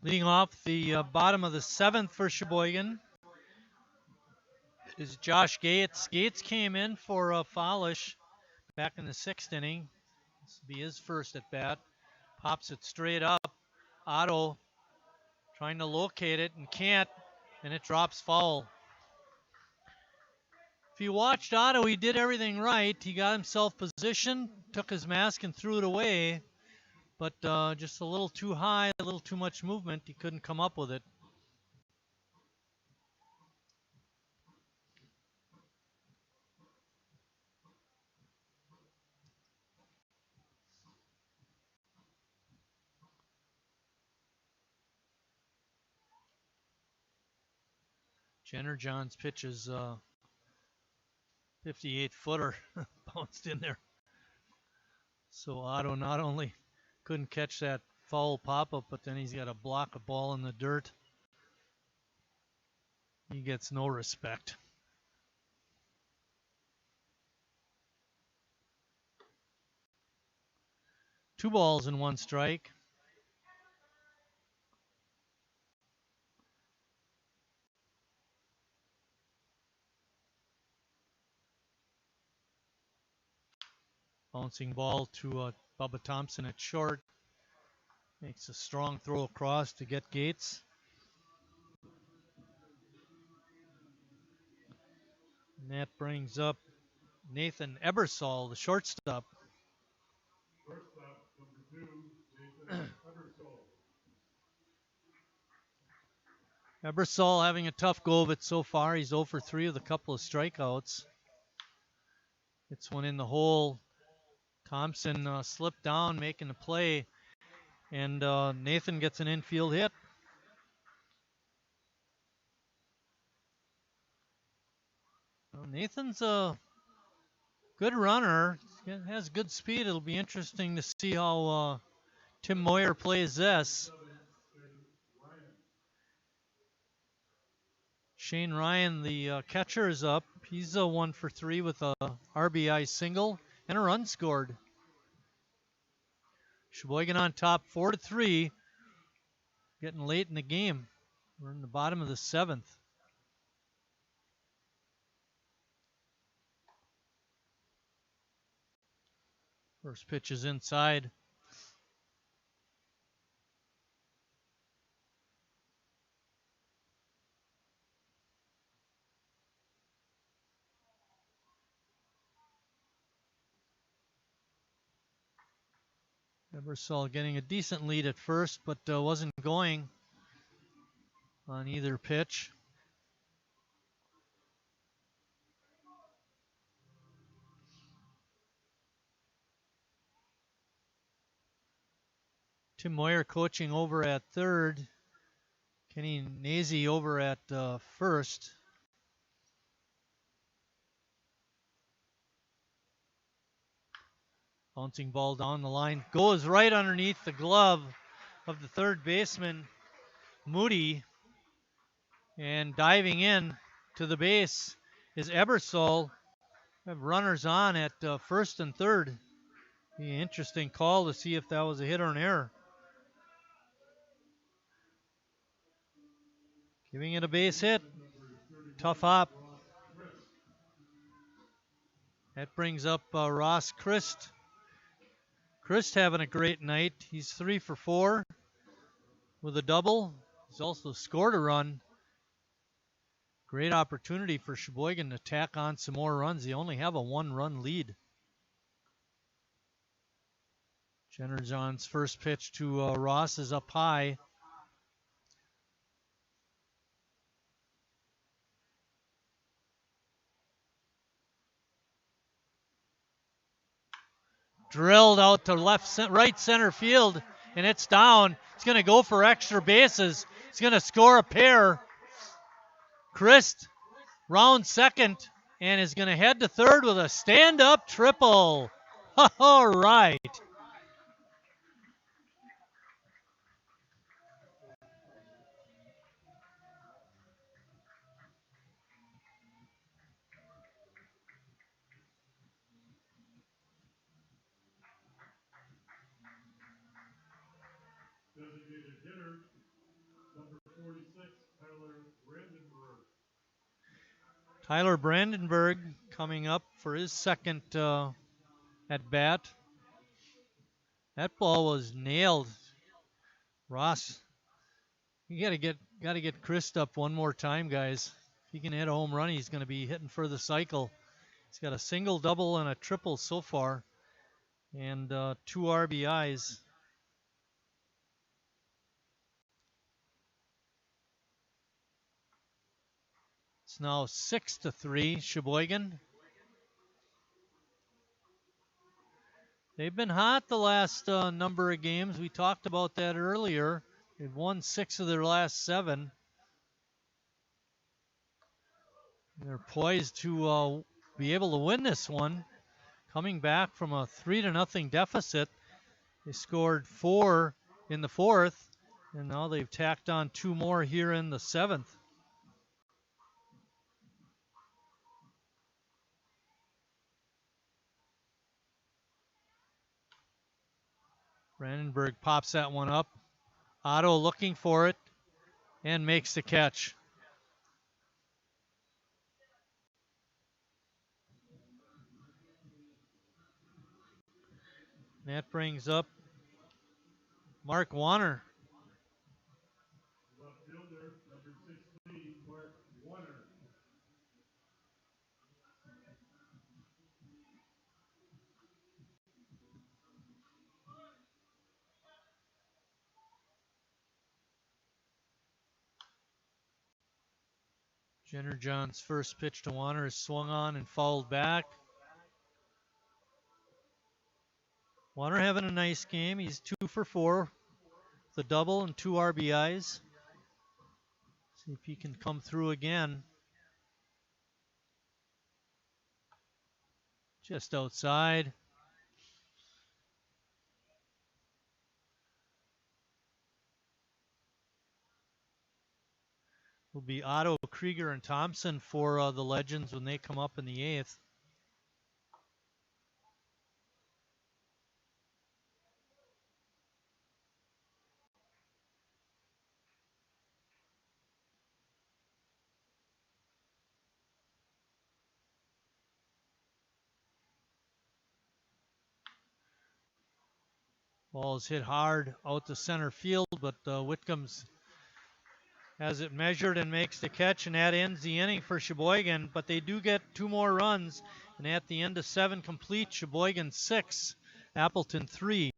Leading off the bottom of the 7th for Sheboygan is Josh Gates. Gates came in for Fowlish back in the 6th inning. This will be his first at bat. Pops it straight up. Otto trying to locate it and can't, and it drops foul. If you watched Otto, he did everything right. He got himself positioned, took his mask and threw it away, but just a little too high, a little too much movement. He couldn't come up with it. Jenner John's pitch is 58-footer bounced in there. So Otto not only couldn't catch that foul pop-up, but then he's got to block a ball in the dirt. He gets no respect. Two balls and one strike. Bouncing ball to Bubba Thompson at short. Makes a strong throw across to get Gates. And that brings up Nathan Ebersol, the shortstop. Shortstop, number 2, Nathan Ebersol. Ebersol having a tough go of it so far. He's 0 for 3 with a couple of strikeouts. Gets one in the hole. Thompson slipped down, making the play, and Nathan gets an infield hit. Well, Nathan's a good runner. He has good speed. It'll be interesting to see how Tim Moyer plays this. Shane Ryan, the catcher, is up. He's 1 for 3 with a RBI single and a run scored. Sheboygan on top 4-3. Getting late in the game. We're in the bottom of the 7th. First pitch is inside. Ebersol getting a decent lead at first, but wasn't going on either pitch. Tim Moyer coaching over at third. Kenny Nazy over at first. Bouncing ball down the line. Goes right underneath the glove of the third baseman, Moody. And diving in to the base is Ebersol. We have runners on at first and third. Be an interesting call to see if that was a hit or an error. Giving it a base hit. Tough hop. That brings up Ross Christ. Christ having a great night. He's 3 for 4 with a double. He's also scored a run. Great opportunity for Sheboygan to tack on some more runs. They only have a 1-run lead. Jenner John's first pitch to Ross is up high. Drilled out to right center field, and it's down. It's going to go for extra bases. It's going to score a pair. Christ round second and is going to head to third with a stand-up triple. All right. Designated hitter, number 46, Tyler Brandenburg. Tyler Brandenburg coming up for his second at bat. That ball was nailed. Ross, you gotta get Chris up one more time, guys. If he can hit a home run, he's gonna be hitting for the cycle. He's got a single, double, and a triple so far, and 2 RBIs. It's now 6-3, Sheboygan. They've been hot the last number of games. We talked about that earlier. They've won 6 of their last 7. They're poised to be able to win this one. Coming back from a 3-0 deficit, they scored 4 in the 4th, and now they've tacked on 2 more here in the 7th. Brandenburg pops that one up. Otto looking for it and makes the catch. That brings up Mark Warner. Left fielder, number 16, Mark Warner. Jenner John's first pitch to Warner is swung on and fouled back. Warner having a nice game. He's 2 for 4, the double and 2 RBIs. See if he can come through again. Just outside. Will be Otto, Krieger, and Thompson for the Legends when they come up in the 8th. Ball is hit hard out to center field, but Whitcomb's has it measured and makes the catch, and that ends the inning for Sheboygan. But they do get 2 more runs, and at the end of 7 complete, Sheboygan 6, Appleton 3.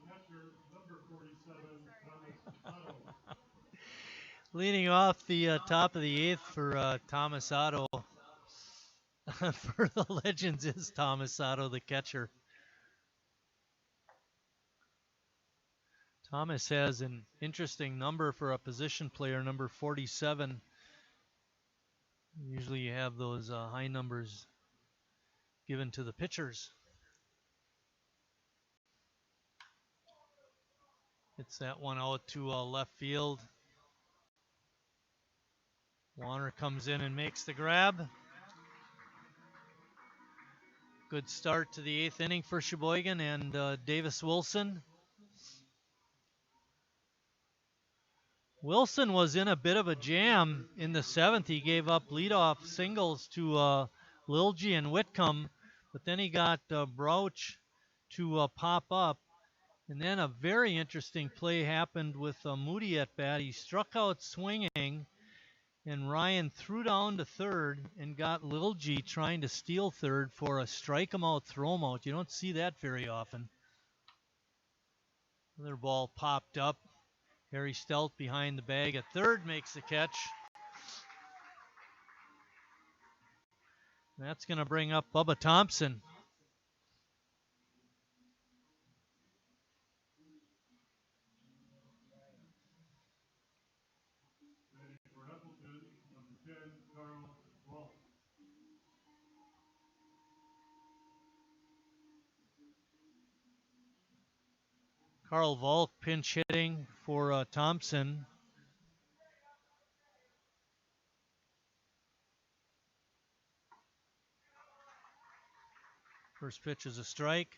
Catcher, number 47, Thomas Otto. Leading off the top of the 8th for Thomas Otto. For the Legends is Thomas Otto, the catcher. Thomas has an interesting number for a position player, number 47. Usually you have those high numbers given to the pitchers. It's that one out to left field. Warner comes in and makes the grab. Good start to the 8th inning for Sheboygan and Davis Wilson. Wilson was in a bit of a jam in the 7th. He gave up leadoff singles to Lilji and Whitcomb, but then he got Brouch to pop up. And then a very interesting play happened with Moody at bat. He struck out swinging, and Ryan threw down to third and got Lilji trying to steal third for a strike him out, throw him out. You don't see that very often. Another ball popped up. Harry Stelt behind the bag at third makes the catch. That's going to bring up Bubba Thompson. For Appleton, number 10, Carl Wall. Carl Volk pinch hitting for Thompson. First pitch is a strike.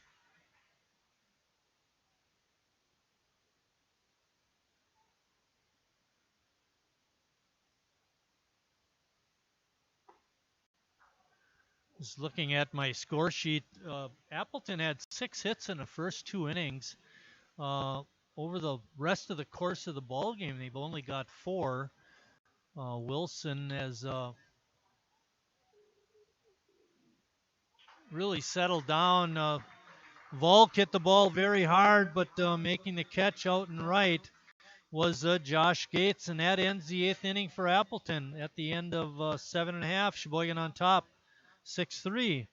Just looking at my score sheet, Appleton had 6 hits in the first 2 innings. Over the rest of the course of the ball game, they've only got 4. Wilson has really settled down. Volk hit the ball very hard, but making the catch out and right was Josh Gates, and that ends the 8th inning for Appleton. At the end of 7.5, Sheboygan on top, 6-3.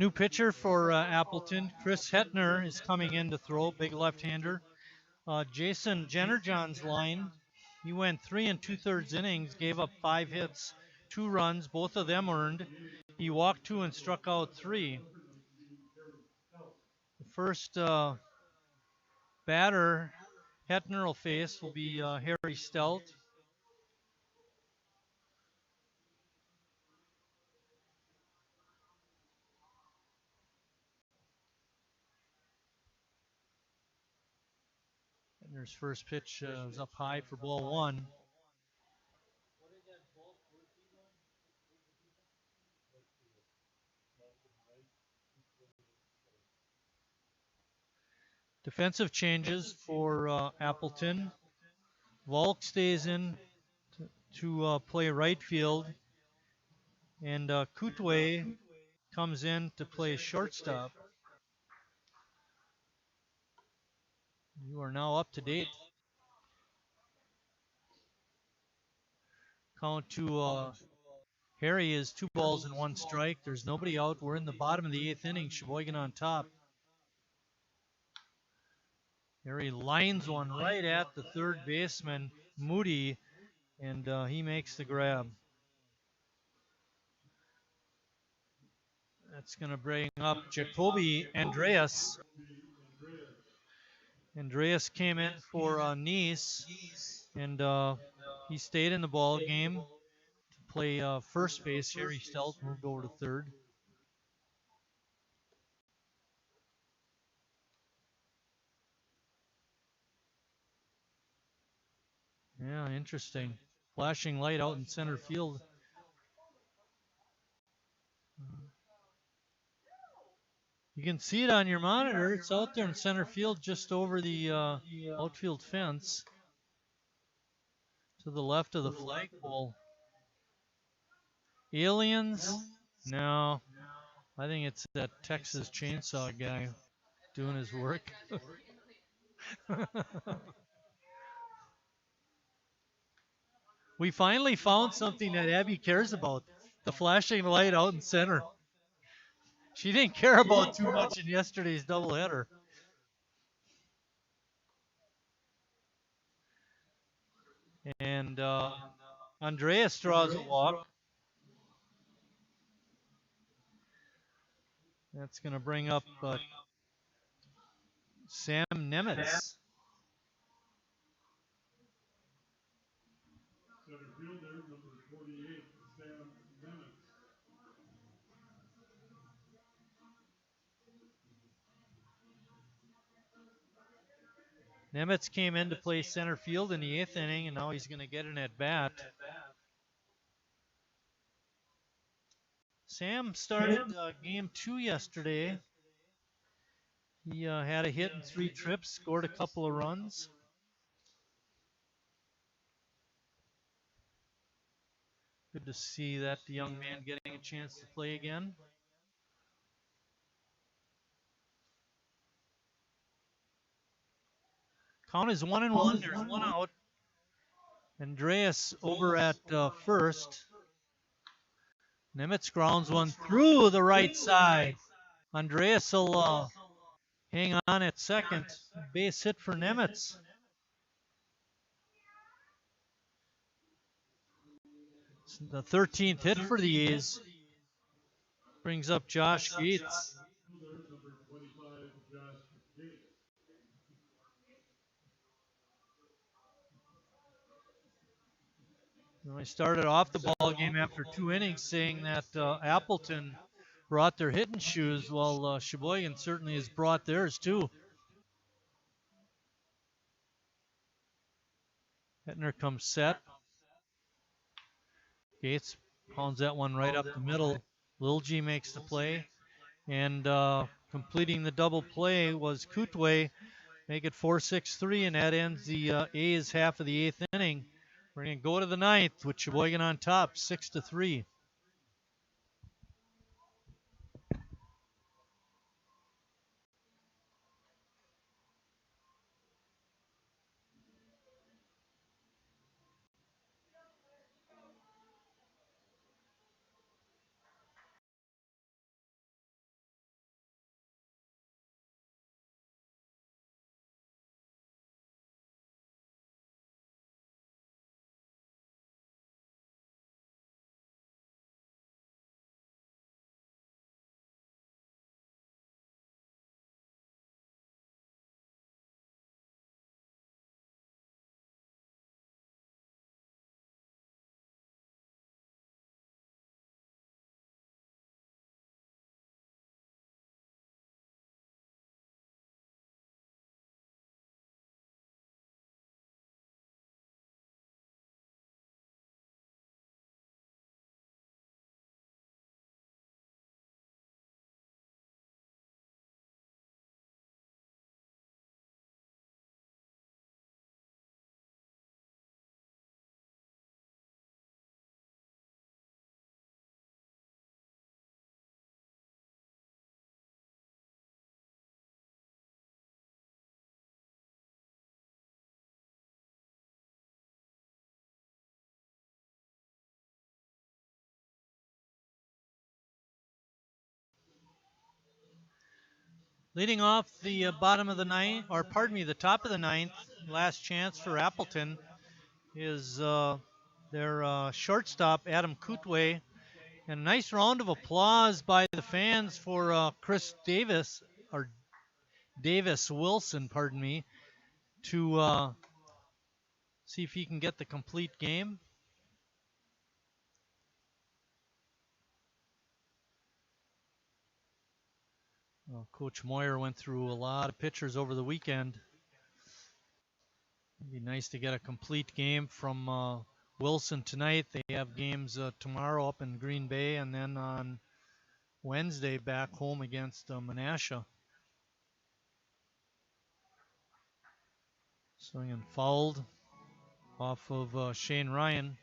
New pitcher for Appleton, Chris Hetner, is coming in to throw, big left-hander. Jason Jennerjohn's line, he went 3 2/3 innings, gave up 5 hits, 2 runs, both of them earned. He walked 2 and struck out 3. The first batter Hetner will face will be Harry Stelt. Hetner's first pitch is up high for ball 1. Defensive changes for Appleton. Volk stays in to play right field, and Kutwe comes in to play shortstop. You are now up to date. Count to Harry is 2 balls and 1 strike. There's nobody out. We're in the bottom of the 8th inning. Sheboygan on top. Harry lines one right at the third baseman, Moody, and he makes the grab. That's going to bring up Jacoby Andreas. Andreas came in for Nice, and he stayed in the ball game to play first base. Harry Stout moved over to third. Yeah, interesting. Flashing light out in center field. You can see it on your monitor. It's out there in center field just over the outfield fence to the left of the flagpole. Aliens? No. I think it's that Texas chainsaw guy doing his work. We finally found something that Abby cares about. The flashing light out in center. She didn't care about too much in yesterday's doubleheader. And Andreas draws a walk. That's going to bring up Sam Nemitz. Center fielder, number 48, Sam Nemitz. Nemitz came in to play center field in the 8th inning, and now he's going to get an at-bat. Sam started game 2 yesterday. He had a hit in 3 trips, scored a couple of runs. Good to see that the young man getting a chance to play again. Count is 1-1. There's 1 out. Andreas over at first. Nemitz grounds one through the right side. Andreas will hang on at second. Base hit for Nemitz. It's the 13th hit for the A's. Brings up Josh Gates. Number 25, Josh Gates. I started off the ball game after 2 innings saying that Appleton brought their hitting shoes. Well, Sheboygan certainly has brought theirs too. Hetner comes set. Gates pounds that one right up the middle. Lil G makes the play. And completing the double play was Kutwe. Make it 4-6-3, and that ends the A's half of the 8th inning. We're going to go to the 9th with Sheboygan on top, 6-3. Leading off the bottom of the ninth, or pardon me, the top of the ninth, last chance for Appleton is their shortstop, Adam Kutwe. And a nice round of applause by the fans for Chris Davis, or Davis Wilson, pardon me, to see if he can get the complete game. Well, Coach Moyer went through a lot of pitchers over the weekend. It'd be nice to get a complete game from Wilson tonight. They have games tomorrow up in Green Bay and then on Wednesday back home against Menasha. Swing and fouled off of Shane Ryan.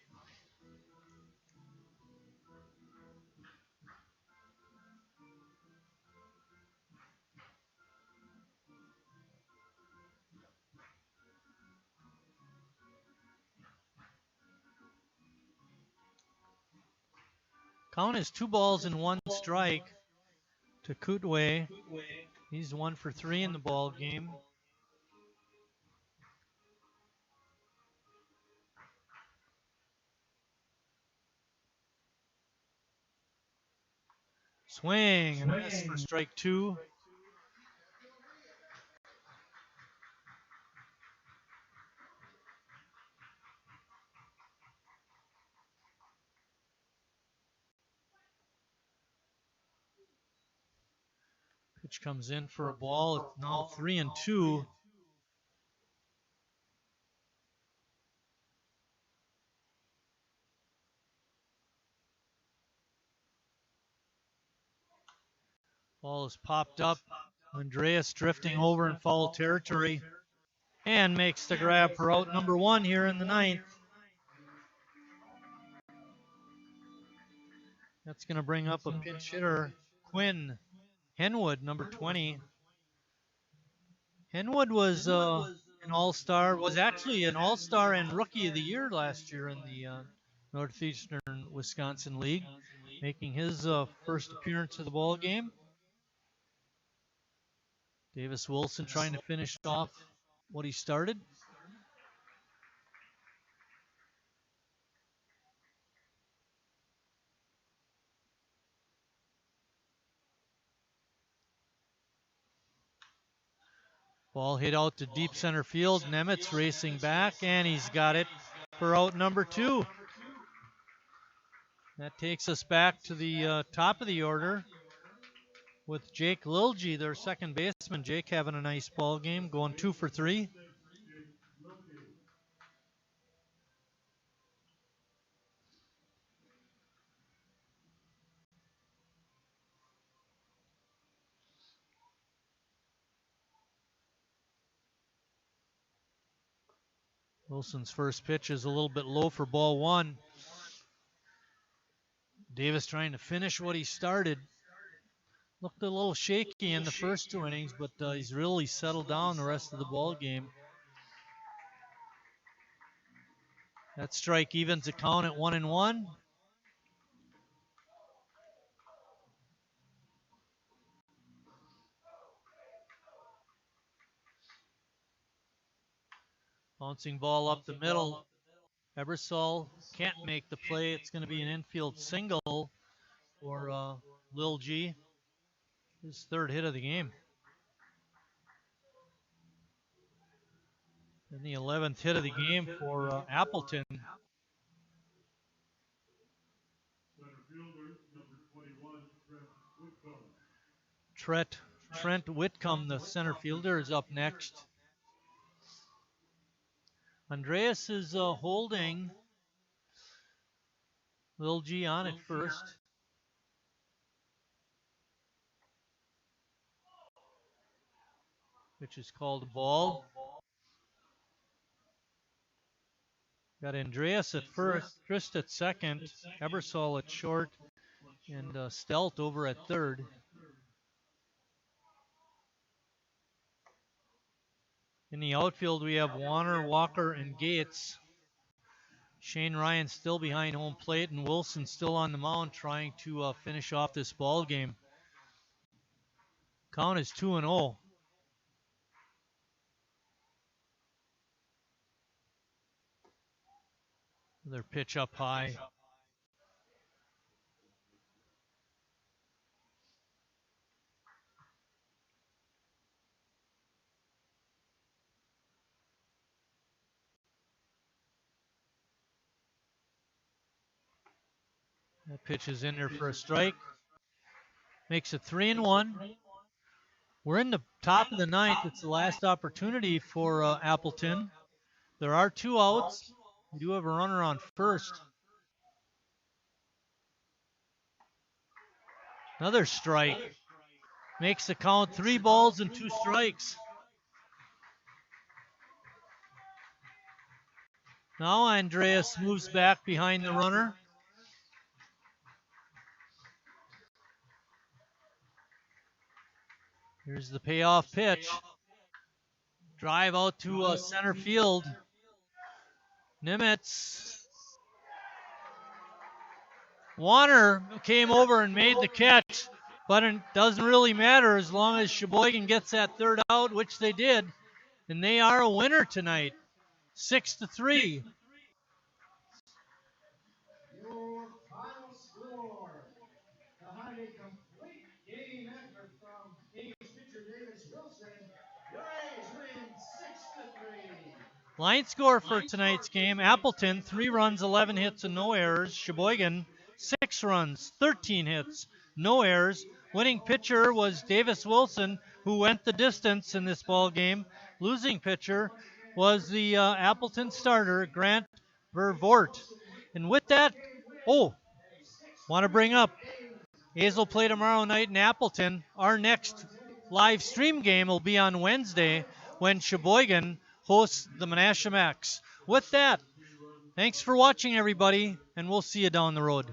Count is 2 balls and 1 strike to Kutwe. He's 1 for 3 in the ball game. Swing and a miss for strike 2. Pitch comes in for a ball. It's now 3-2. Ball is popped up. Andreas drifting over in foul territory and makes the grab for out number 1 here in the ninth. That's going to bring up a pinch hitter, Quinn Henwood, number 20. Henwood was an all-star, was actually an all-star and rookie of the year last year in the Northeastern Wisconsin League, making his first appearance of the ball game. Davis Wilson trying to finish off what he started. Ball hit out to deep center field. Nemitz racing back, and he's got it for out number 2. That takes us back to the top of the order with Jake Lilge, their second baseman. Jake having a nice ball game, going 2 for 3. Wilson's first pitch is a little bit low for ball 1. Davis trying to finish what he started. Looked a little shaky in the first 2 innings, but he's really settled down the rest of the ball game. That strike evens the count at 1-1. Bouncing ball up the middle. Ebersol can't make the play. It's going to be an infield single for Lil G. His 3rd hit of the game. And the 11th hit of the game for Appleton. Trent Whitcomb, the center fielder, is up next. Andreas is holding Lil G on at first. Which is called a ball. Got Andreas at first, Trist at second, Ebersol at short, and Stelt over at third. In the outfield, we have Warner, Walker, and Gates. Shane Ryan still behind home plate, and Wilson still on the mound trying to finish off this ball game. Count is 2-0. Their pitch up high. That pitch is in there for a strike. Makes it 3-1. We're in the top of the ninth. It's the last opportunity for Appleton. There are 2 outs. We do have a runner on first. Another strike. Makes the count 3 balls and 2 strikes. Now Andreas moves back behind the runner. Here's the payoff pitch. Drive out to center field. Nimitz. Warner came over and made the catch, but it doesn't really matter as long as Sheboygan gets that 3rd out, which they did, and they are a winner tonight, 6-3. Your final score. Behind a complete game effort from A's pitcher Davis Wilson, your A's win 6-3. Line score for tonight's game: Appleton 3 runs, 11 hits, and no errors. Sheboygan 6 runs, 13 hits, no errors. Winning pitcher was Davis Wilson, who went the distance in this ball game. Losing pitcher was the Appleton starter, Grant Vervoort. And with that, want to bring up, A's will play tomorrow night in Appleton. Our next live stream game will be on Wednesday when Sheboygan hosts the Menasha Max. With that, thanks for watching, everybody, and we'll see you down the road.